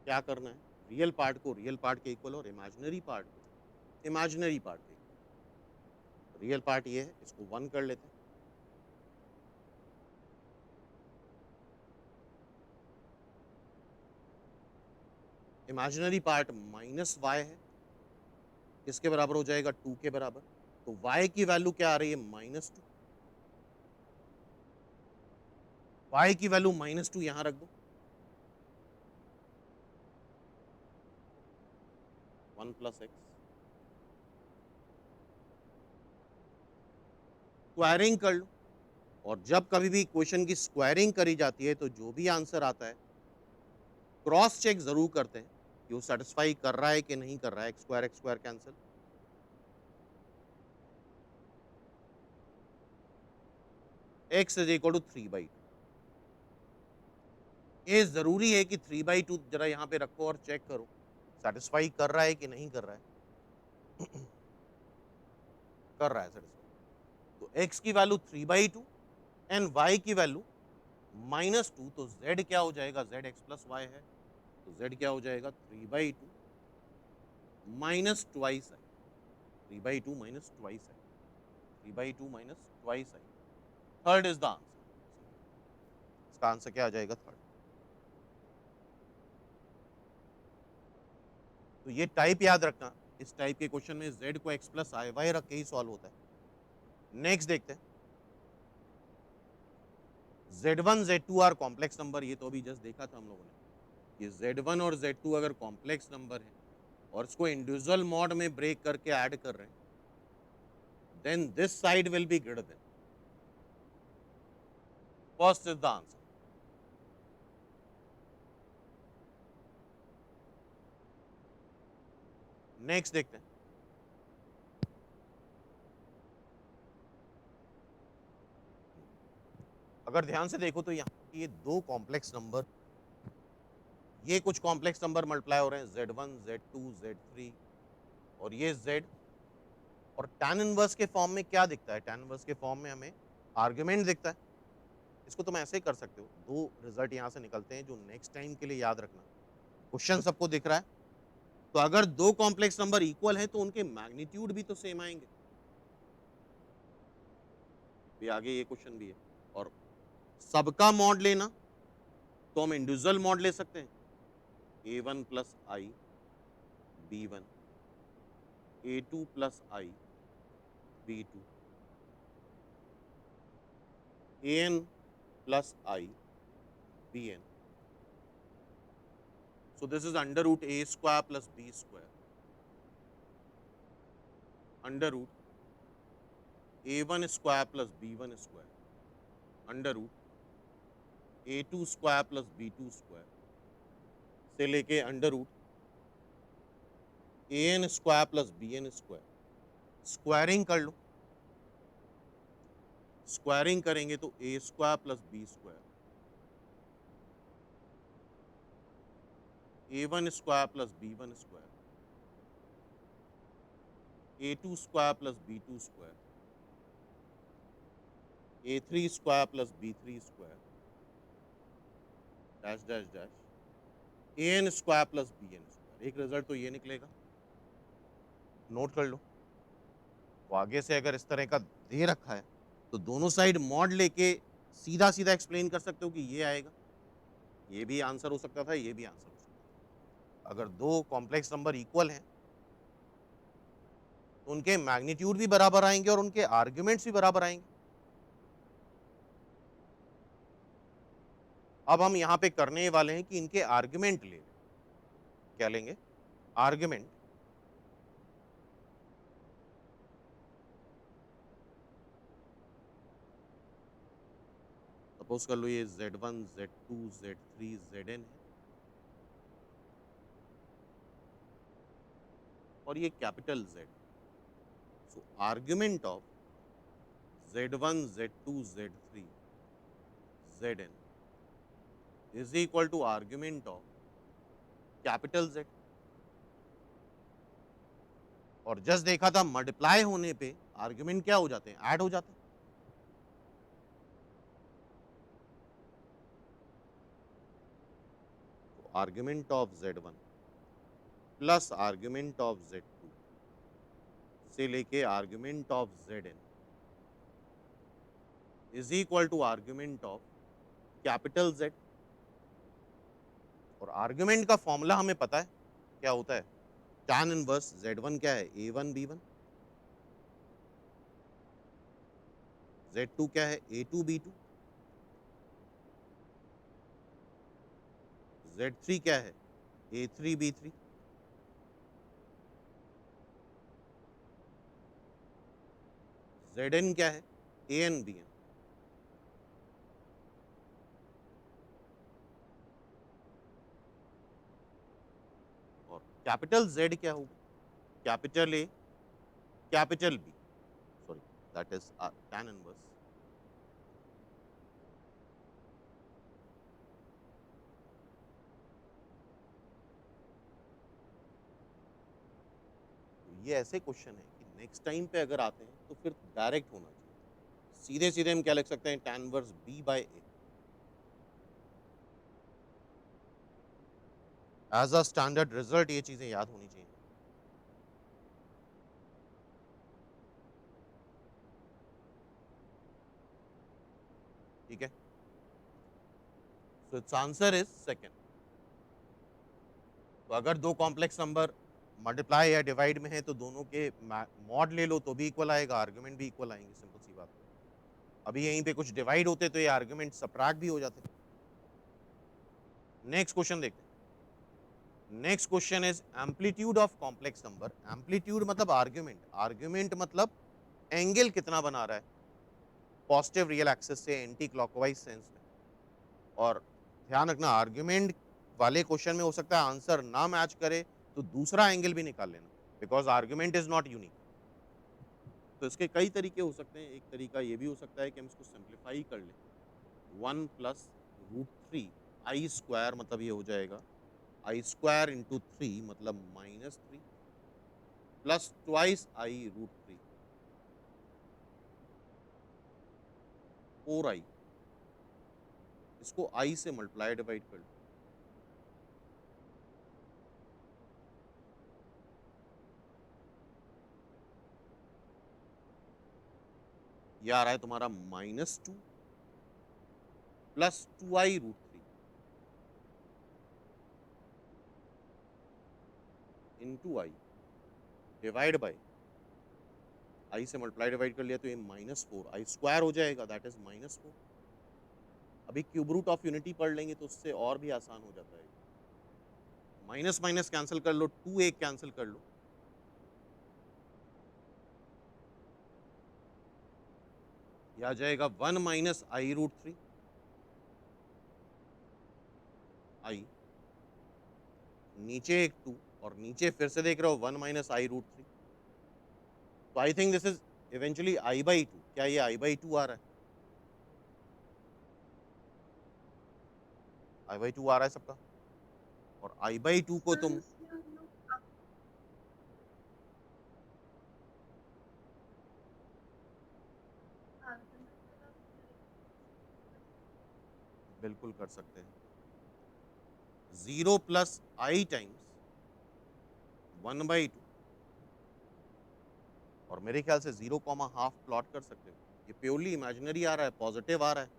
Speaker 1: क्या करना है, रियल पार्ट को रियल पार्ट के इक्वल और इमेजिनरी पार्ट को इमेजिनरी पार्ट के इक्वल। रियल पार्ट ये है, इसको 1 कर लेते हैं, इमेजिनरी पार्ट माइनस वाई है, किसके बराबर हो जाएगा, 2 के बराबर, तो y की वैल्यू क्या आ रही है, -2, y की वैल्यू -2 यहां रख दो, 1 प्लस एक्स, स्क्वायरिंग कर लो, और जब कभी भी क्वेश्चन की स्क्वायरिंग करी जाती है तो जो भी आंसर आता है क्रॉस चेक जरूर करते हैं कि वो सेटिस्फाई कर रहा है कि नहीं कर रहा है, x square cancel, x is equal to 3/2, ये जरूरी है कि 3/2 जरा यहाँ पे रखो और चेक करो सेटिस्फाई कर रहा है कि नहीं कर रहा है कर रहा है सेटिस्फाई, तो x की वैल्यू 3/2 एंड y की वैल्यू -2, तो z क्या हो जाएगा, z x प्लस वाई है, तो z क्या हो जाएगा, 3/2 minus twice I, 3/2 minus twice I, 3/2 minus twice I, third is the answer, इसका आंसर क्या आ जाएगा, थर्ड। तो ये टाइप याद रखना, इस टाइप के क्वेश्चन में z को x प्लस आई वाई रख के ही सॉल्व होता है। नेक्स्ट देखते हैं, z1 z2 are complex number, ये तो अभी जस्ट देखा था हम लोगों ने, ये z1 और z2 अगर कॉम्प्लेक्स नंबर है और इसको इंडिविजुअल मॉड में ब्रेक करके ऐड कर रहे हैं, then this side will be greater than, first is the answer. Next देखते हैं। अगर ध्यान से देखो तो यहाँ ये दो कॉम्प्लेक्स नंबर, ये कुछ कॉम्प्लेक्स नंबर मल्टीप्लाई हो रहे हैं, Z1 Z2 Z3 और ये Z, और tan इनवर्स के फॉर्म में क्या दिखता है, tan इनवर्स के फॉर्म में हमें आर्ग्यूमेंट दिखता है। इसको तुम ऐसे ही कर सकते हो, दो रिजल्ट यहाँ से निकलते हैं जो नेक्स्ट टाइम के लिए याद रखना। क्वेश्चन सबको दिख रहा है, तो अगर दो कॉम्प्लेक्स नंबर इक्वल हैं तो उनके मैग्नीट्यूड भी तो सेम आएंगे। भी आगे ये क्वेश्चन भी है, और सबका मॉड लेना तो हम इंडिविजुअल मॉड ले सकते हैं, A1 plus I B1, A2 plus I B2, AN plus I BN. So this is under root A square plus B square, under root A1 square plus B1 square, under root A2 square plus B2 square से लेके under root AN square plus BN square, squaring कर लो। Squaring करेंगे तो A square plus B square, A1 square plus B1 square, A2 square plus B2 square, A3 square plus B3 square, dash dash dash, AN square plus BN square. एक result तो ये निकलेगा, note कर लो। तो आगे से अगर इस तरह का दे रखा है तो दोनों साइड मॉड लेके सीधा सीधा एक्सप्लेन कर सकते हो कि ये आएगा, ये भी आंसर हो सकता था, ये भी आंसर हो सकता था। अगर दो कॉम्प्लेक्स नंबर इक्वल हैं तो उनके मैग्नीट्यूड भी बराबर आएंगे और उनके आर्ग्यूमेंट्स भी बराबर आएंगे। अब हम यहाँ पे करने वाले हैं कि इनके आर्ग्यूमेंट ले लें। क्या लेंगे? आर्ग्यूमेंट। सपोज कर लो ये Z1 Z2 Z3 Zn है और ये capital Z। So argument of Z1 Z2 Z3 Zn is equal to argument of capital Z। और जस्ट देखा था मल्टीप्लाई होने पे आर्ग्यूमेंट क्या हो जाते हैं, ऐड हो जाते हैं। तो argument of Z1 plus argument of Z2 से लेके argument of Zn is equal to argument of capital Z। और आर्ग्यूमेंट का फॉर्मूला हमें पता है क्या होता है, tan इनवर्स Z1 क्या है, A1 B1, Z2 क्या है, A2 B2, Z3 क्या है, A3 B3, Zn क्या है, AN BN। और कैपिटल Z क्या होगा, capital A capital B, sorry that is tan inverse. तो ये ऐसे क्वेश्चन है कि नेक्स्ट टाइम पे अगर आते हैं तो फिर डायरेक्ट होना चाहिए, सीधे सीधे हम क्या लिख सकते हैं, tan inverse B by A as a standard result. ये चीजें याद होनी चाहिए। ठीक है, so it's answer is second. तो अगर दो कॉम्प्लेक्स नंबर मल्टीप्लाई या डिवाइड में है तो दोनों के मॉड ले लो तो भी इक्वल आएगा, आर्गुमेंट भी इक्वल आएंगे, सिंपल सी बात। अभी यहीं पे कुछ डिवाइड होते तो ये आर्गुमेंट सबट्रैक्ट भी हो जाते। नेक्स्ट क्वेश्चन देखते हैं। Next question is amplitude of complex number. Amplitude मतलब आर्गुमेंट, आर्गुमेंट मतलब एंगल कितना बना रहा है पॉजिटिव रियल एक्सिस से एंटी क्लॉकवाइज सेंस में। और ध्यान रखना आर्गुमेंट वाले क्वेश्चन में हो सकता है आंसर ना मैच करे तो दूसरा एंगल भी निकाल लेना। Because argument is not unique. तो इसके कई तरीके हो सकते हैं। एक तरीका ये भी हो सकता है कि हम इसको सिंप्लीफाई कर लें। 1 + √3 आई स्क्वायर, मतलब ये हो जाएगा आई स्क्वायर इंटू 3 मतलब -3 plus twice I root 3 4i। इसको आई से मल्टीप्लाई डिवाइड कर लो, ये आ रहा है तुम्हारा -2 plus 2i√3 into I divide by I से मल्टीप्लाई डिवाइड कर लिया तो ये -4 आई स्क्वायर हो जाएगा, दैट इज -4। अभी क्यूब रूट ऑफ यूनिटी पढ़ लेंगे तो उससे और भी आसान हो जाता है। माइनस माइनस कैंसिल कर लो, 2 एक कैंसिल कर लो, ये आ जाएगा 1 - i√3 आई, नीचे एक 2 और नीचे फिर से देख रहे हो 1 - i√3। तो I think this is eventually i/2। क्या ये i/2 आ रहा है? i/2 आ रहा है सबका। और i/2 को
Speaker 2: सर
Speaker 1: तुम
Speaker 2: उसमें हम लोग आर्गुमेंट वाला
Speaker 1: बिल्कुल कर सकते हैं। 0 + i टाइम्स 1/2, और मेरे ख्याल से 0, हाफ प्लॉट कर सकते हो। ये प्योरली इमेजिनरी आ रहा है, पॉजिटिव आ रहा है,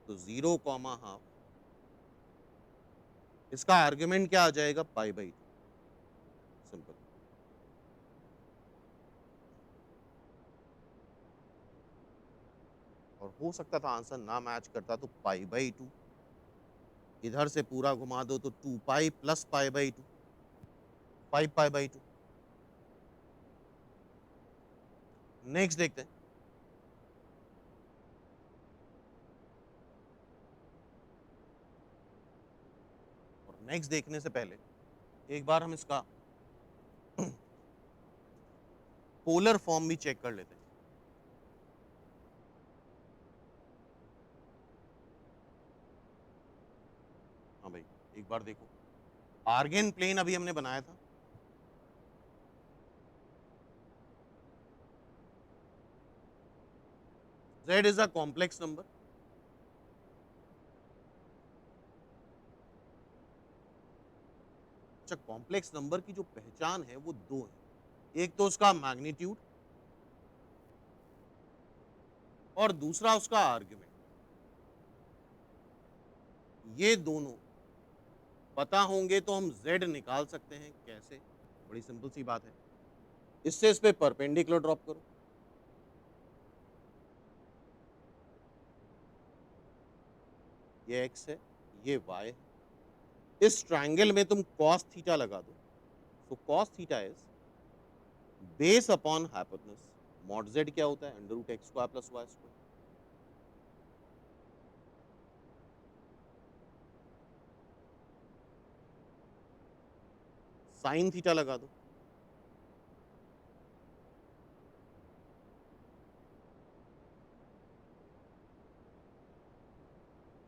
Speaker 1: तो 0, हाफ, इसका आर्ग्यूमेंट क्या आ जाएगा? π/2। सिंपल। और हो सकता था आंसर ना मैच करता तो π/2, इधर से पूरा घुमा दो तो 2π + π/2, 5π/2। नेक्स्ट देखते हैं। और नेक्स्ट देखने से पहले एक बार हम इसका पोलर फॉर्म भी चेक कर लेते हैं। हाँ भाई, एक बार देखो, आर्गेन प्लेन अभी हमने बनाया था। Z is a complex number. अच्छा, कॉम्प्लेक्स नंबर की जो पहचान है वो दो है, एक तो उसका मैग्नीट्यूड और दूसरा उसका आर्ग्यूमेंट। ये दोनों पता होंगे तो हम Z निकाल सकते हैं। कैसे? बड़ी सिंपल सी बात है, इससे इस पे परपेंडिकुलर ड्रॉप करो, ये x है, ये y है। इस ट्रायंगल में तुम cos थीटा लगा दो, तो cos theta is base upon hypotenuse. Mod z क्या होता है? √x² + y²। साइन थीटा लगा दो,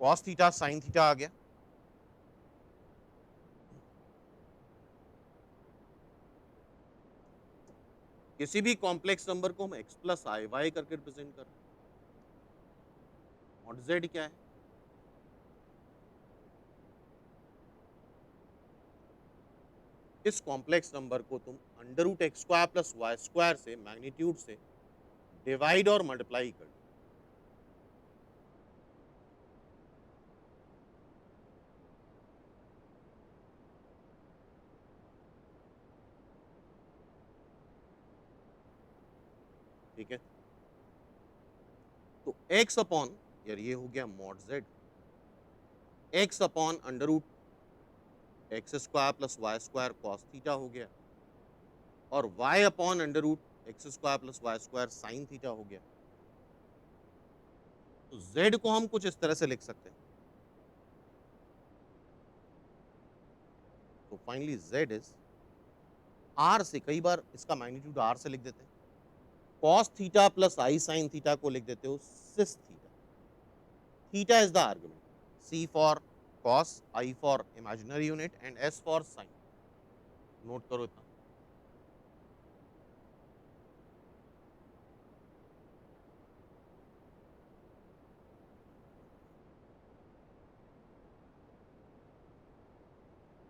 Speaker 1: cos थीटा साइन थीटा आ गया। किसी भी कॉम्प्लेक्स नंबर को हम x + iy करके रिप्रेजेंट कर रहे हैं। मॉड z क्या है? इस कॉम्प्लेक्स नंबर को तुम √x² + y² से मैग्नीट्यूड से डिवाइड और मल्टीप्लाई कर लो, ठीक है? तो x अपॉन, यार ये हो गया mod z, x upon √x² + y² cos theta हो गया, और y upon √x² + y² sine theta हो गया। तो z को हम कुछ इस तरह से लिख सकते हैं। तो फाइनली z इज आर से, कई बार इसका मैग्नीट्यूड आर से लिख देते हैं। कॉस थीटा प्लस आई साइन थीटा को लिख देते हो cis theta. Theta is the argument, C for cos, I for imaginary unit and S for sine. Note करो इतना।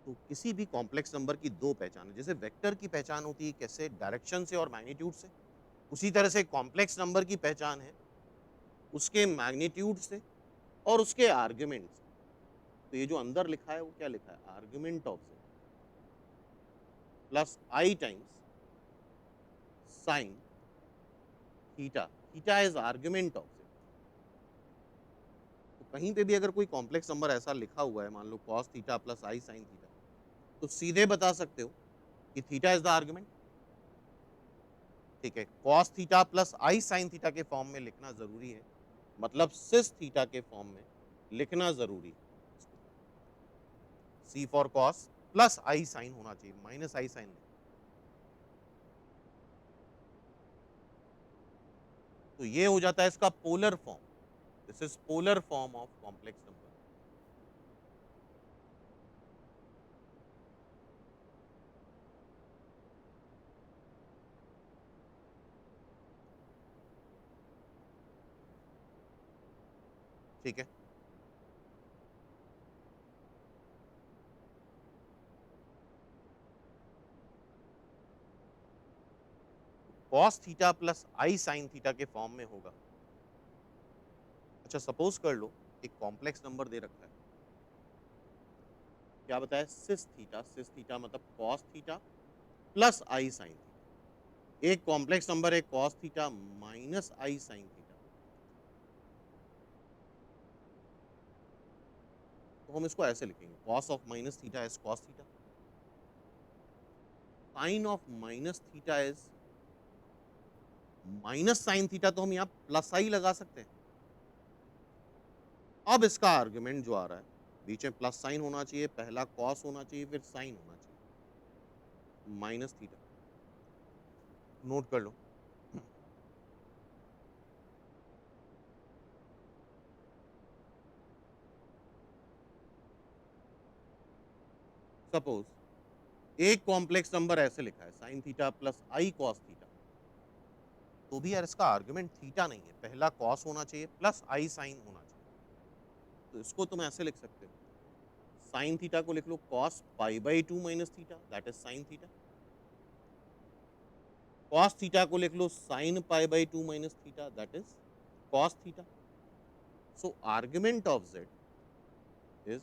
Speaker 1: तो किसी भी कॉम्प्लेक्स नंबर की दो पहचान है। जैसे वेक्टर की पहचान होती है कैसे, डायरेक्शन से और मैग्नीट्यूड से, उसी तरह से कॉम्प्लेक्स नंबर की पहचान है उसके मैग्नीट्यूड से और उसके आर्ग्यूमेंट से। तो ये जो अंदर लिखा है वो क्या लिखा है, argument of z plus I times sine theta. Theta is argument of z। तो कहीं पे भी अगर कोई कॉम्प्लेक्स नंबर ऐसा लिखा हुआ है, मान लो cos थीटा प्लस आई साइन थीटा, तो सीधे बता सकते हो कि थीटा इज द आर्ग्यूमेंट। ठीक है, cos थीटा प्लस आई साइन थीटा के फॉर्म में लिखना जरूरी है, मतलब सिस थीटा के फॉर्म में लिखना जरूरी है। C for cos plus I sine होना चाहिए, माइनस आई साइन नहीं। तो ये हो जाता है इसका polar form. This is polar form of complex number. ठीक है, cos थीटा प्लस आई साइन थीटा के फॉर्म में होगा। अच्छा, सपोज कर लो एक कॉम्प्लेक्स नंबर दे रखा है, क्या बताया, सिस थीटा। सिस थीटा मतलब cos थीटा प्लस आई साइन थीटा। एक कॉम्प्लेक्स नंबर है cos theta minus i sine theta. तो हम इसको ऐसे लिखेंगे, cos of minus theta is cos theta, sine of minus theta is minus sine theta. तो हम यहाँ प्लस आई लगा सकते हैं। अब इसका आर्गुमेंट जो आ रहा है, बीच में प्लस साइन होना चाहिए, पहला cos होना चाहिए, फिर साइन होना चाहिए, माइनस थीटा। नोट कर लो। सपोज एक कॉम्प्लेक्स नंबर ऐसे लिखा है, साइन थीटा प्लस आई कॉस थीटा, तो भी यार इसका आर्गुमेंट थीटा नहीं है, पहला कॉस होना चाहिए प्लस आई साइन होना चाहिए। तो इसको तुम ऐसे लिख सकते हो, साइन थीटा को लिख लो cos pi by two minus theta, that is sine theta. Cos theta को लिख लो sine pi by two minus theta, that is cos theta. So argument of z is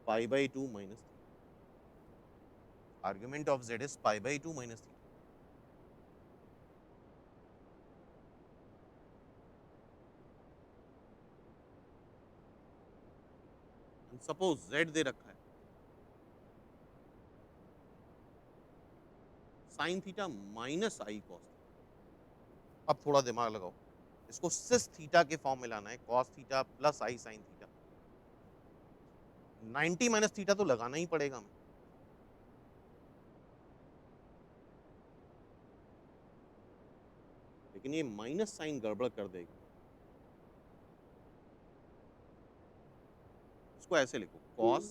Speaker 1: pi by two minus theta. Argument of z is pi by two minus theta. Suppose z दे रखा है sine theta minus i cos theta. अब थोड़ा दिमाग लगाओ, इसको सिस theta के form में लाना है, कॉस थीटा प्लस आई साइन थीटा। 90 माइनस थीटा तो लगाना ही पड़ेगा हमें, लेकिन ये माइनस साइन गड़बड़ कर देगा। इसको ऐसे लिखो, cos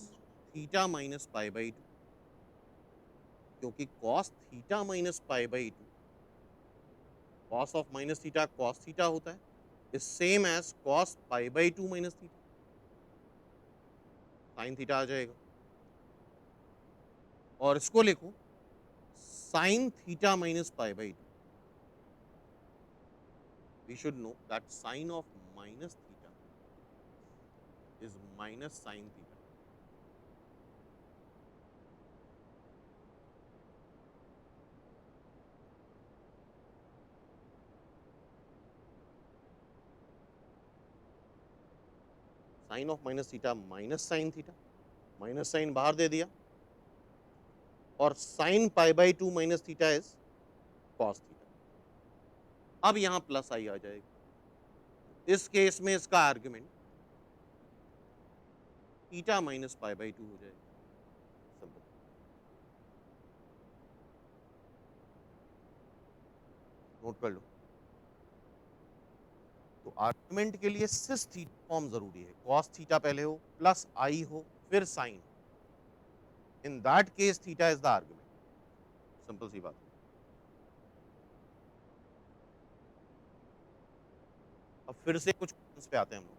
Speaker 1: theta minus pi by two, क्योंकि cos theta minus pi by two, cos of minus theta cos theta होता है, is same as cos pi by two minus theta, sine theta आ जाएगा। और इसको लिखो sine theta minus pi by two. We should know that sine of minus theta is minus sine theta. Sine of minus theta minus sine theta, minus sine बाहर दे दिया, और sign pi by two minus theta is cos theta. अब यहां plus आई आ जाएगा। इस case में इसका argument theta minus pi by to हो जाएगा। सिंपल। नोट कर लो। तो आर्गुमेंट के लिए सिस थीटा फॉर्म जरूरी है, कॉस थीटा पहले हो प्लस आई हो फिर sine. In that case theta is the argument. Simple सी बात। अब फिर से कुछ क्वेश्चंस पे आते हैं हम लोग।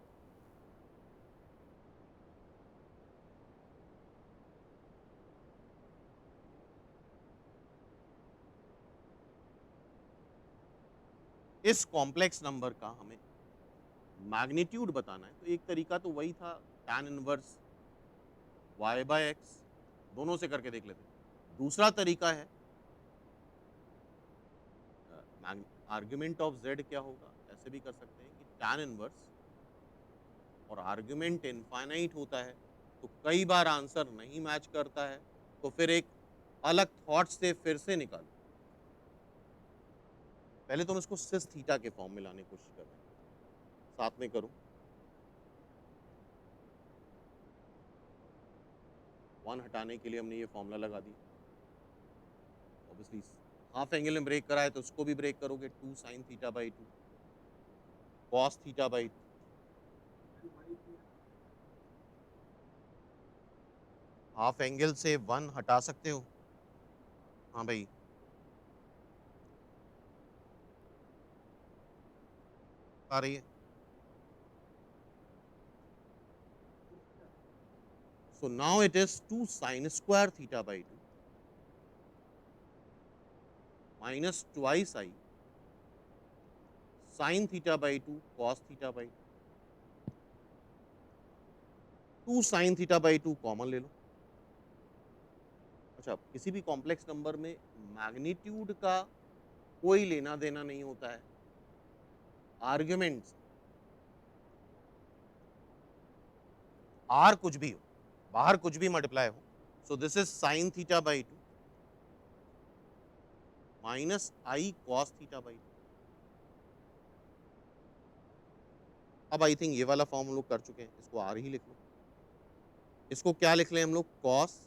Speaker 1: इस कॉम्प्लेक्स नंबर का हमें मैग्नीट्यूड बताना है, तो एक तरीका तो वही था, tan inverse y by x, दोनों से करके देख लेते हैं। दूसरा तरीका है आर्ग्यूमेंट ऑफ z क्या होगा, ऐसे भी कर सकते हैं कि tan इनवर्स, और आर्ग्यूमेंट इनफाइनाइट होता है तो कई बार आंसर नहीं मैच करता है, तो फिर एक अलग थॉट से फिर से निकालो। पहले तो हम इसको सिस थीटा के फॉर्म में लाने की कोशिश कर रहे हैं, साथ में करो। 1 हटाने के लिए हमने ये फॉर्मूला लगा दिया। ऑब्वियसली हाफ एंगल में ब्रेक करा है तो उसको भी ब्रेक करोगे, 2 sine theta by 2 cos theta by 2। Half angle से 1 हटा सकते हो। हाँ भाई, आ रही है। So now it is 2 sign square theta by 2 minus twice I sine theta by 2 cos theta by 2 sine theta by 2 common ले लो। अच्छा, किसी भी कॉम्प्लेक्स नंबर में मैग्नीट्यूड का कोई लेना देना नहीं होता है आर्ग्यूमेंट्स, आर कुछ भी हो, बाहर कुछ भी मल्टीप्लाई हो। सो this is sine theta by 2 minus i cos theta by 2। अब आई थिंक ये वाला फॉर्म हम लोग कर चुके हैं, इसको आर ही लिख लो। इसको क्या लिख लें हम लोग, cos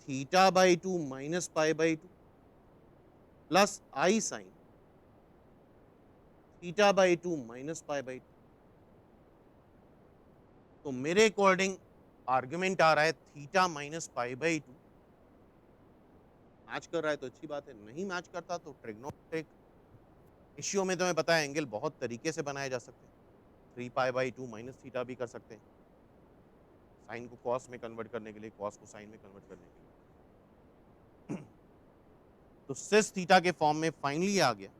Speaker 1: theta by 2 minus pi by 2 plus I sine theta by 2 minus pi by 2। तो मेरे अकॉर्डिंग आर्गुमेंट आ रहा है theta minus pi by 2। Match कर रहा है तो अच्छी बात है, नहीं मैच करता तो ट्रिग्नोमेट्रिक इश्यू में तुम्हें पता है एंगल बहुत तरीके से बनाए जा सकते हैं। 3 पाई बाई 2 माइनस थीटा भी कर सकते हैं, साइन को कॉस में कन्वर्ट करने के लिए, कॉस को साइन में कन्वर्ट करने के लिए। तो सिस थीटा के फॉर्म में फाइनली आ गया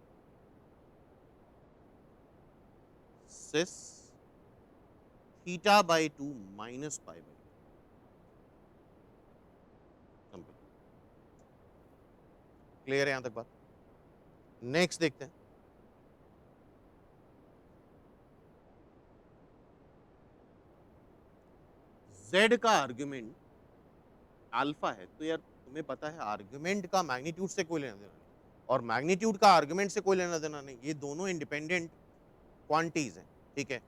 Speaker 1: cis theta by 2 minus pi by 2। Simple, clear है यहां तक बात। नेक्स्ट देखते हैं। z का आर्गुमेंट अल्फा है, तो यार तुम्हें पता है आर्गुमेंट का मैग्नीट्यूड से कोई लेना देना नहीं, और मैग्नीट्यूड का आर्गुमेंट से कोई लेना देना नहीं, ये दोनों इंडिपेंडेंट क्वांटिटीज हैं। ठीक है,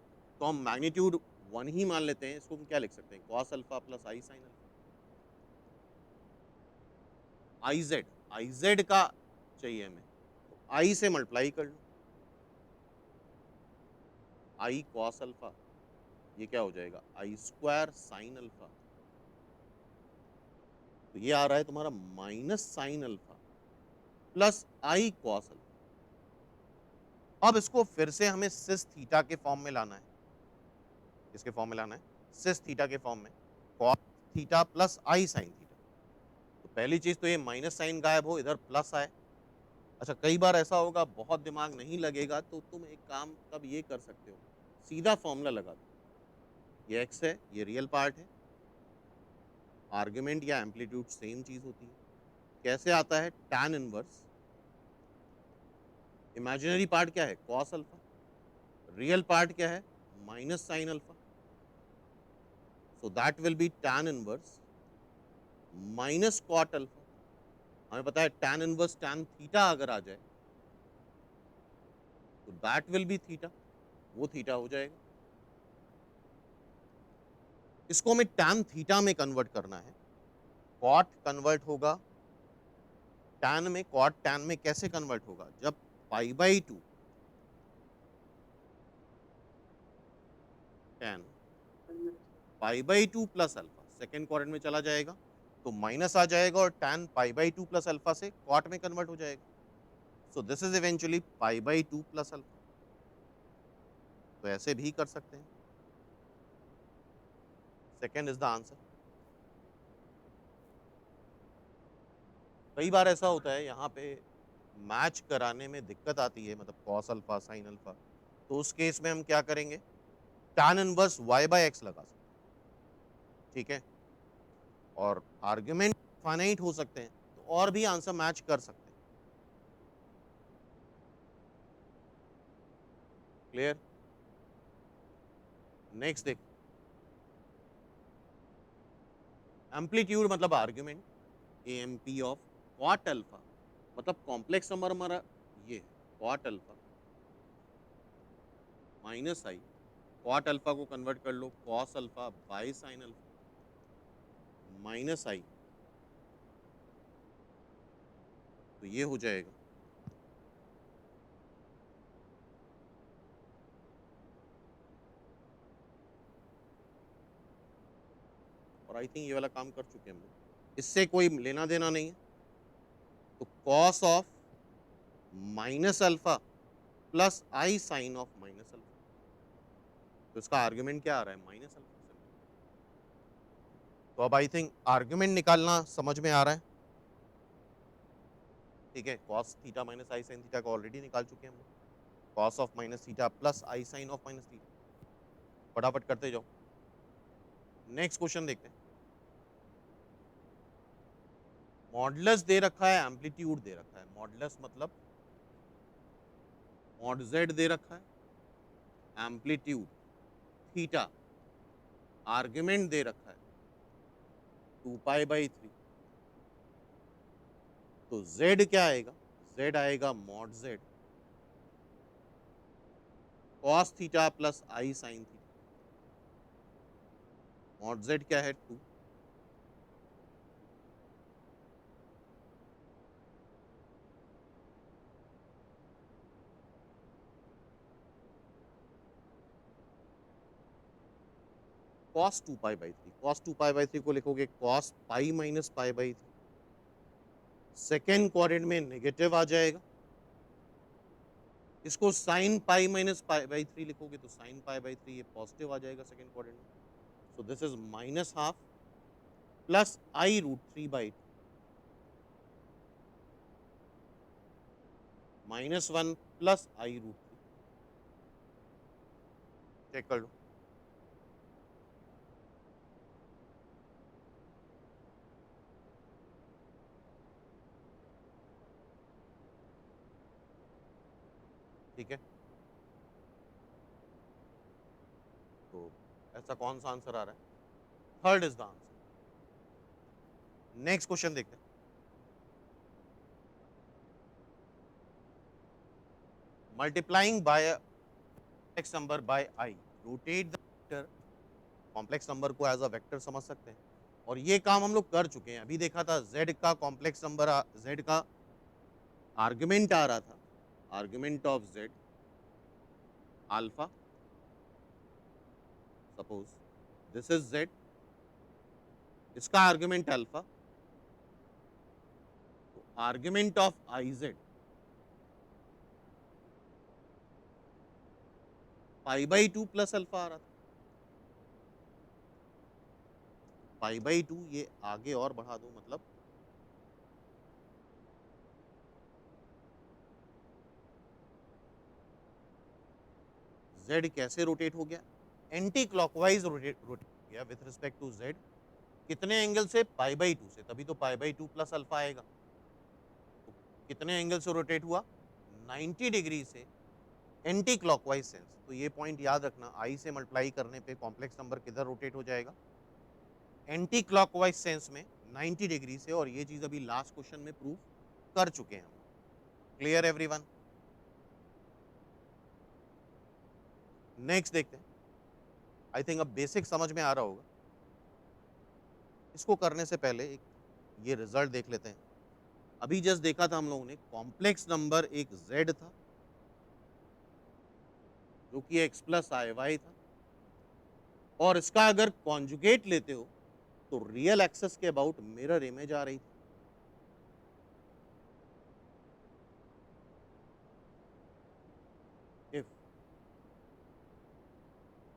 Speaker 1: तो हम मैग्नीट्यूड 1 ही मान लेते हैं। इसको हम क्या लिख सकते हैं, cos alpha plus I sine alpha. I Z का चाहिए हमें, तो आई से मल्टीप्लाई कर लो, आई कॉस अल्फा, ये क्या हो जाएगा आई स्क्वायर साइन अल्फा। तो ये आ रहा है तुम्हारा minus sine alpha plus I cos alpha. अब इसको फिर से हमें सिस थीटा के फॉर्म में लाना है। किसके फॉर्म में लाना है, सिस थीटा के फॉर्म में, कॉस थीटा प्लस आई साइन थीटा। तो पहली चीज तो ये माइनस साइन गायब हो, इधर प्लस आए। अच्छा, कई बार ऐसा होगा बहुत दिमाग नहीं लगेगा, तो तुम एक काम तब ये कर सकते हो, सीधा फॉर्मूला लगा दो। ये एक्स है, ये रियल पार्ट है, आर्ग्यूमेंट या एम्पलीट्यूड सेम चीज होती है। कैसे आता है, tan इनवर्स, इमेजिनरी पार्ट क्या है कॉस अल्फा, रियल पार्ट क्या है minus sine alpha. So that will be tan inverse minus cot alpha. हमें पता है tan इनवर्स tan थीटा अगर आ जाए तो दैट विल बी थीटा, वो थीटा हो जाएगा। इसको हमें tan थीटा में कन्वर्ट करना है, कॉट कन्वर्ट होगा टैन में, कॉट टैन में कैसे कन्वर्ट होगा? जब पाई by to tan pi by two plus alpha second quadrant में चला जाएगा तो माइनस आ जाएगा और tan pi by two plus alpha से कॉट में कन्वर्ट हो जाएगा. सो this is eventually pi by two plus alpha. तो ऐसे भी कर सकते हैं. Second is the answer. कई बार ऐसा होता है यहाँ पे मैच कराने में दिक्कत आती है, मतलब कॉस अल्फा साइन अल्फा, तो उस केस में हम क्या करेंगे? Tan inverse y by x लगा सकते हैं. ठीक है, और आर्ग्यूमेंट फाइनाइट हो सकते हैं तो और भी आंसर मैच कर सकते हैं. क्लियर? नेक्स्ट देख, एम्पलीट्यूड मतलब argument, A M P of cot alpha, मतलब कॉम्प्लेक्स नंबर हमारा ये है cot alpha minus I. Cot alpha को कन्वर्ट कर लो cos alpha by sine alpha minus I, तो ये हो जाएगा. और आई थिंक ये वाला काम कर चुके हैं हम लोग, इससे कोई लेना देना नहीं है. तो cos of minus alpha plus I sine of minus alpha, तो इसका आर्ग्यूमेंट क्या आ रहा है? Minus alpha. तो अब आई थिंक आर्ग्यूमेंट निकालना समझ में आ रहा है. ठीक है, cos theta minus i sine theta को ऑलरेडी निकाल चुके हैं हम लोग. Cos of minus theta plus I sine of minus theta. फटाफट करते जाओ. नेक्स्ट क्वेश्चन देखते हैं. मॉडुलस दे रखा है, एम्पलीट्यूड दे रखा है. मॉडुलस मतलब मॉड जेड दे रखा है, एम्पलीट्यूड थीटा, आर्ग्यूमेंट दे रखा है 2 पाई/3. तो z क्या आएगा? z आएगा mod z cos theta plus आई साइन थीटा. मॉड z क्या है? 2. कॉस 2 पाई/3. कॉस 2 पाई/3 को लिखोगे कॉस पाई माइनस पाई/3. सेकेंड क्वाड्रेंट में नेगेटिव आ जाएगा. इसको साइन पाई माइनस पाई/3 लिखोगे तो साइन पाई/3 ये पॉजिटिव आ जाएगा सेकेंड क्वाड्रेंट में. So this is minus half plus i root 3/2 -1 plus i root 3. Check कर लो. ठीक है, तो ऐसा कौन सा आंसर आ रहा है? Third is the answer. Next question देखते हैं. Multiplying by complex number by I rotate the vector. Complex number को एज अ वेक्टर समझ सकते हैं और ये काम हम लोग कर चुके हैं. अभी देखा था z का कॉम्प्लेक्स नंबर, z का आर्गुमेंट आ रहा था, argument of z alpha. Suppose this is z, इसका आर्गुमेंट अल्फा, तो आर्गुमेंट ऑफ आई जेड पाई/2 प्लस अल्फा आ रहा था. पाई/2 ये आगे और बढ़ा दो, मतलब z कैसे रोटेट हो गया? एंटी क्लॉकवाइज रोटेट हो गया विथ रिस्पेक्ट टू z. कितने एंगल से? पाई/2 से, तभी तो पाई/2 प्लस अल्फा आएगा. तो कितने एंगल से रोटेट हुआ? 90 डिग्री से एंटी क्लॉकवाइज सेंस. तो ये पॉइंट याद रखना, आई से मल्टीप्लाई करने पे कॉम्प्लेक्स नंबर किधर रोटेट हो जाएगा? एंटी क्लॉकवाइज सेंस में 90 डिग्री से. और ये चीज अभी लास्ट क्वेश्चन में प्रूव कर चुके हैं हम. Clear everyone? नेक्स्ट देखते हैं. आई थिंक अब बेसिक समझ में आ रहा होगा. इसको करने से पहले एक ये रिजल्ट देख लेते हैं. अभी जस्ट देखा था हम लोगों ने, कॉम्प्लेक्स नंबर एक z था जो कि x प्लस आई वाई था, और इसका अगर कॉन्जुगेट लेते हो तो रियल एक्सेस के अबाउट मिरर इमेज आ रही थी। If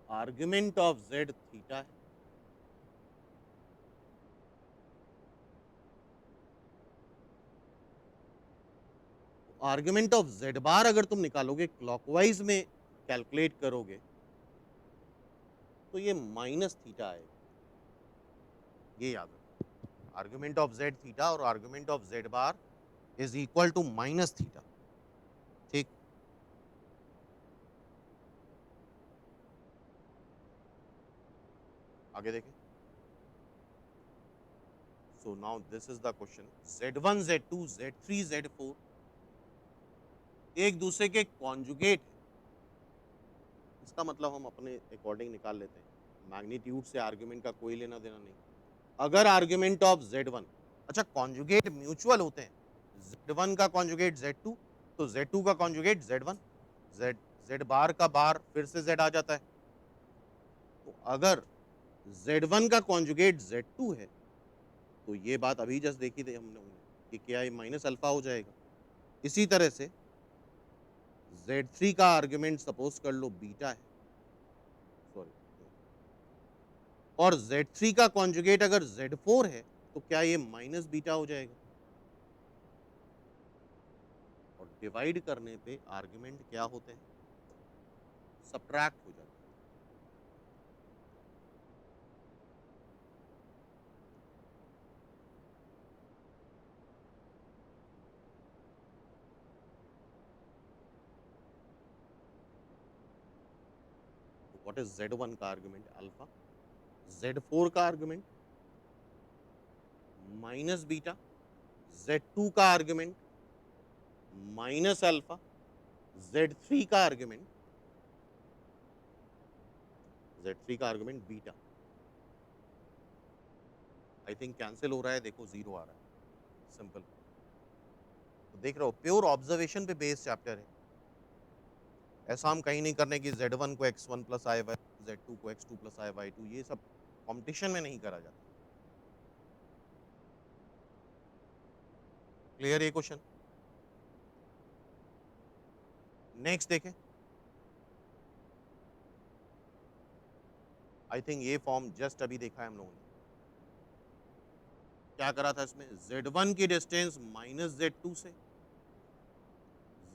Speaker 1: argument of z theta है, आर्ग्यूमेंट ऑफ z बार अगर तुम निकालोगे क्लॉकवाइज में कैलकुलेट करोगे तो ये माइनस थीटा आएगा। ये याद रखो, आर्ग्यूमेंट ऑफ z थीटा और argument of z bar is equal to minus theta. ठीक, आगे देखें। So now this is the question, z1 z2 z3 z4 एक दूसरे के कॉन्जुगेट है। इसका मतलब हम अपने अकॉर्डिंग निकाल लेते हैं, मैग्नीट्यूड से आर्ग्यूमेंट का कोई लेना देना नहीं। अगर आर्ग्यूमेंट ऑफ z1, अच्छा कॉन्जुगेट म्यूचुअल होते हैं, z1 का कॉन्जुगेट z2 तो z2 का कॉन्जुगेट z1, z z बार का बार फिर से z आ जाता है। तो अगर z1 का कॉन्जुगेट z2 है तो ये बात अभी जस्ट देखी थी हमने कि क्या ये माइनस अल्फा हो जाएगा। इसी तरह से z3 का आर्ग्यूमेंट सपोज कर लो बीटा है, सॉरी, और z3 का कॉन्जुगेट अगर z4 है तो क्या ये माइनस बीटा हो जाएगा। और डिवाइड करने पे आर्ग्यूमेंट क्या होते हैं, सब्ट्रैक्ट हो जाते हैं। व्हाट इज z1 का आर्ग्यूमेंट अल्फा, z4 का आर्ग्यूमेंट माइनस बीटा, z2 का आर्ग्यूमेंट माइनस अल्फा, z3 का argument beta. I think cancel हो रहा है, देखो जीरो आ रहा है, सिंपल। तो देख रहे हो, प्योर ऑब्जर्वेशन पे बेस्ड चैप्टर है। ऐसा हम कहीं नहीं करने की z1 को x1 plus i Y, z2 को x2 plus i Y to, ये सब कंपटीशन में नहीं करा जाता। क्लियर ये क्वेश्चन। नेक्स्ट देखें, आई थिंक ये फॉर्म जस्ट अभी देखा है हम लोगों ने। क्या करा था इसमें, z1 की डिस्टेंस माइनस z2 से,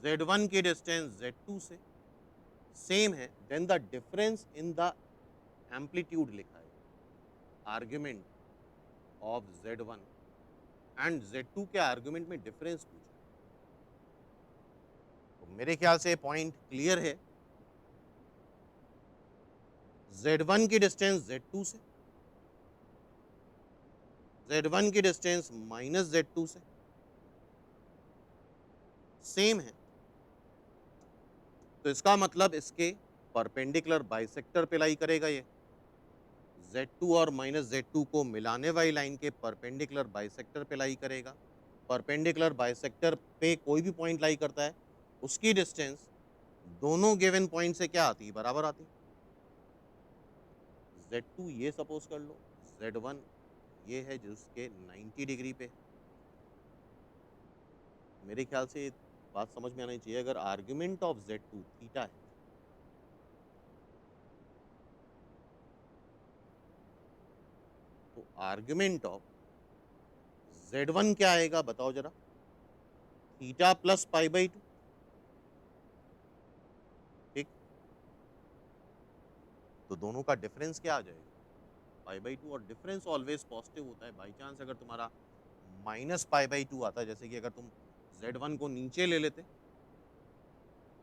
Speaker 1: z1 की डिस्टेंस z2 से सेम है, then the difference in the amplitude लिखा है, argument of z1 and z2 के आर्ग्यूमेंट में डिफरेंस पूछा है। तो मेरे ख्याल से पॉइंट क्लियर है, z1 की डिस्टेंस z2 से, z1 की डिस्टेंस माइनस z2 से सेम है, तो इसका मतलब इसके परपेंडिकुलर बाइसेक्टर पे लाई करेगा ये, z2 और माइनस z2 को मिलाने वाली लाइन के परपेंडिकुलर बाइसेक्टर पे लाई करेगा। परपेंडिकुलर बाइसेक्टर पे कोई भी पॉइंट लाई करता है, उसकी डिस्टेंस दोनों गिवन पॉइंट से क्या आती है, बराबर आती है। z2 ये सपोज कर लो, z1 ये है जिसके 90 डिग्री पे। मेरे ख्याल से ये बात समझ में आनी चाहिए, अगर आर्ग्यूमेंट ऑफ z2 थीटा है तो आर्ग्यूमेंट ऑफ z1 क्या आएगा बताओ जरा, theta plus pi by to. ठीक, तो दोनों का डिफरेंस क्या आ जाएगा, पाई बाई टू, और डिफरेंस ऑलवेज पॉजिटिव होता है। बाई चांस अगर तुम्हारा माइनस पाई बाई टू आता है, जैसे कि अगर तुम z1 को नीचे ले लेते,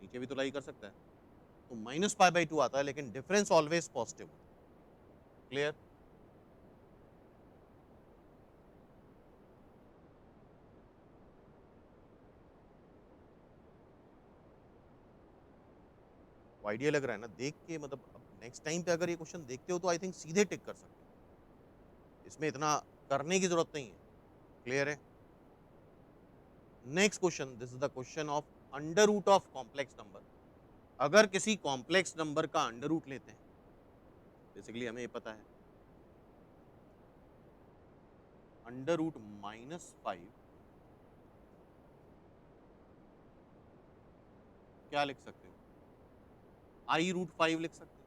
Speaker 1: नीचे भी तो लाई कर सकता है, तो माइनस पाई बाई टू आता है, लेकिन डिफरेंस ऑलवेज पॉजिटिव होता है। क्लियर। आइडिया लग रहा है ना देख के, मतलब अब नेक्स्ट टाइम पे अगर ये क्वेश्चन देखते हो तो आई थिंक सीधे टिक कर सकते हो, इसमें इतना करने की जरूरत नहीं है। क्लियर है। Next question, this is the question of under root of complex number. अगर किसी कॉम्प्लेक्स नंबर का अंडर रूट लेते हैं, बेसिकली हमें ये पता है अंडर रूट -5, क्या लिख सकते हो, i√5 लिख सकते हो।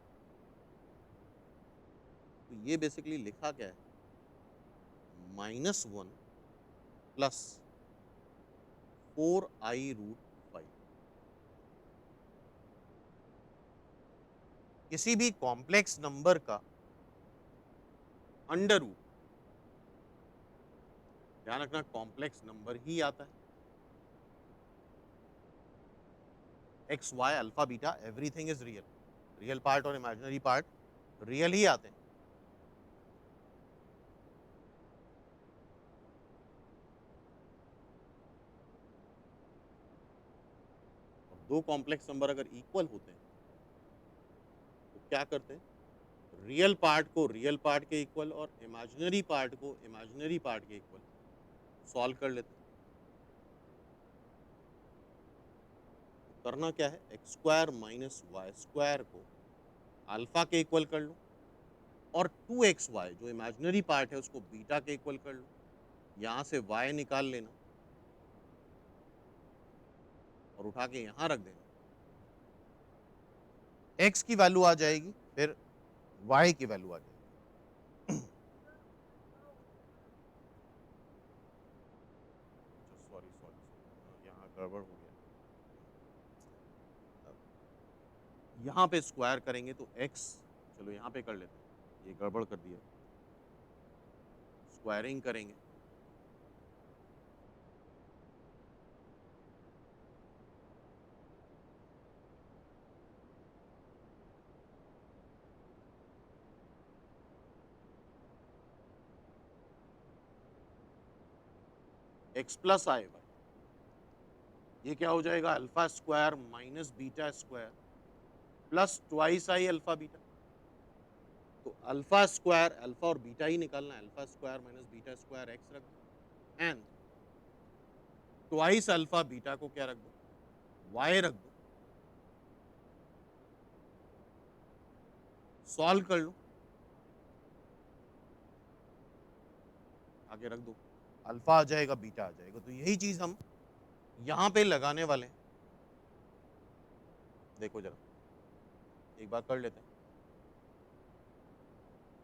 Speaker 1: तो ये बेसिकली लिखा क्या है, -1 प्लस 4i√5। किसी भी कॉम्प्लेक्स नंबर का अंडर रूट, ध्यान रखना कॉम्प्लेक्स नंबर ही आता है, x y alpha beta everything is real, real part और इमेजिनरी पार्ट रियल ही आते हैं। और दो कॉम्प्लेक्स नंबर अगर इक्वल होते हैं तो क्या करते हैं, रियल पार्ट को रियल पार्ट के इक्वल और इमेजिनरी पार्ट को इमेजिनरी पार्ट के इक्वल सॉल्व कर लेते हैं। तो करना क्या है, x square minus y square को अल्फा के इक्वल कर लो और 2xy जो इमेजिनरी पार्ट है उसको बीटा के इक्वल कर लो। यहाँ से y निकाल लेना और उठा के यहाँ रख देना, x की वैल्यू आ जाएगी, फिर y की वैल्यू आ जाएगी। सॉरी सॉरी, यहाँ गड़बड़ हो गया। यहाँ पे स्क्वायर करेंगे तो x, चलो यहाँ पे कर लेते हैं, ये गड़बड़ कर दिया। स्क्वायरिंग करेंगे x प्लस आई वाई, ये क्या हो जाएगा, alpha square minus beta square plus twice I alpha beta. तो अल्फा स्क्वायर, अल्फा और बीटा ही निकालना है, alpha square minus beta square x रख दो एंड ट्वाइस अल्फा बीटा को क्या रख दो, वाई रख दो, सॉल्व कर लो, आगे रख दो, अल्फा आ जाएगा बीटा आ जाएगा। तो यही चीज हम यहाँ पे लगाने वाले हैं। देखो जरा एक बार कर लेते हैं,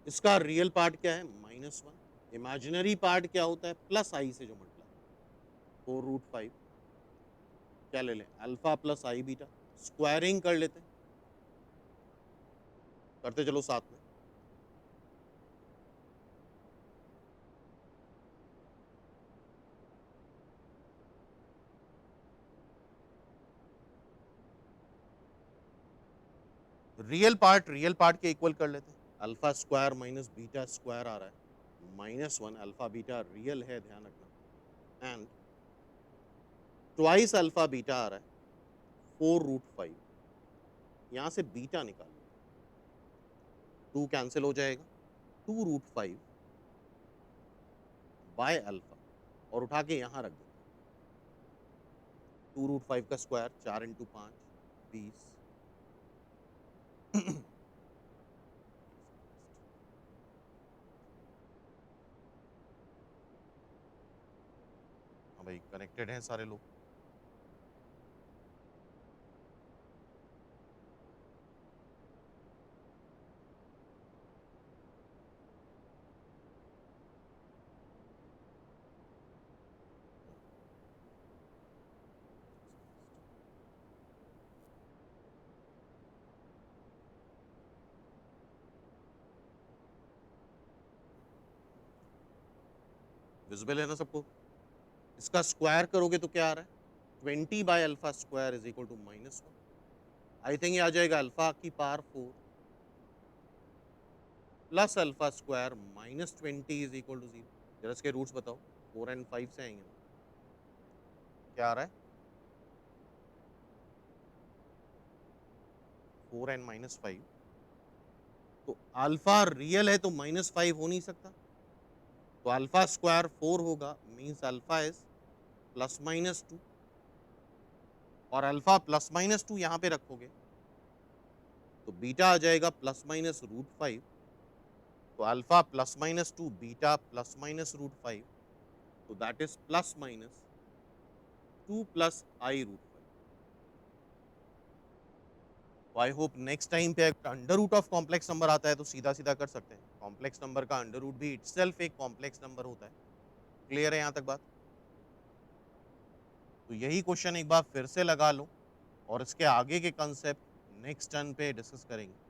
Speaker 1: इसका रियल पार्ट क्या है -1, इमेजिनरी पार्ट क्या होता है प्लस आई से जो मल्टीप्लाई, 4√5, क्या ले लें अल्फा प्लस आई बीटा, स्क्वायरिंग कर लेते हैं, करते चलो साथ में। रियल पार्ट के इक्वल कर लेते हैं, alpha square minus beta square आ रहा है -1, अल्फा बीटा रियल है ध्यान रखना, एंड ट्वाइस अल्फा बीटा आ रहा है 4√5, यहाँ से बीटा निकाल लो, 2 कैंसिल हो जाएगा, 2√5 बाय अल्फा और उठा के यहाँ रख देते हैं, 2√5 का स्क्वायर 4 इंटू 5 20। हाँ भाई कनेक्टेड हैं सारे लोग। विजिबल है ना सबको, इसका स्क्वायर करोगे तो क्या आ रहा है, 20 by alpha square is equal to -1। I think ये आ जाएगा अल्फा की power 4 plus alpha square -20 is equal to 0। जरा इसके रूट्स बताओ, 4 एंड 5 से आएंगे ना, क्या आ रहा है 4 एंड -5। तो अल्फा रियल है तो -5 हो नहीं सकता, तो अल्फा स्क्वायर 4 होगा, means alpha is plus minus 2 और अल्फा प्लस माइनस 2 यहाँ पे रखोगे तो बीटा आ जाएगा प्लस माइनस रूट 5। तो alpha plus minus 2 beta plus minus root 5, तो that is plus minus 2 plus i root 5। तो आई होप नेक्स्ट टाइम पे under root of complex number आता है तो सीधा सीधा कर सकते हैं। कॉम्प्लेक्स नंबर का अंडर रूट भी इटसेल्फ एक कॉम्प्लेक्स नंबर होता है। क्लियर है यहाँ तक बात? तो यही क्वेश्चन एक बार फिर से लगा लो और इसके आगे के कंसेप्ट नेक्स्ट टर्न पे डिस्कस करेंगे।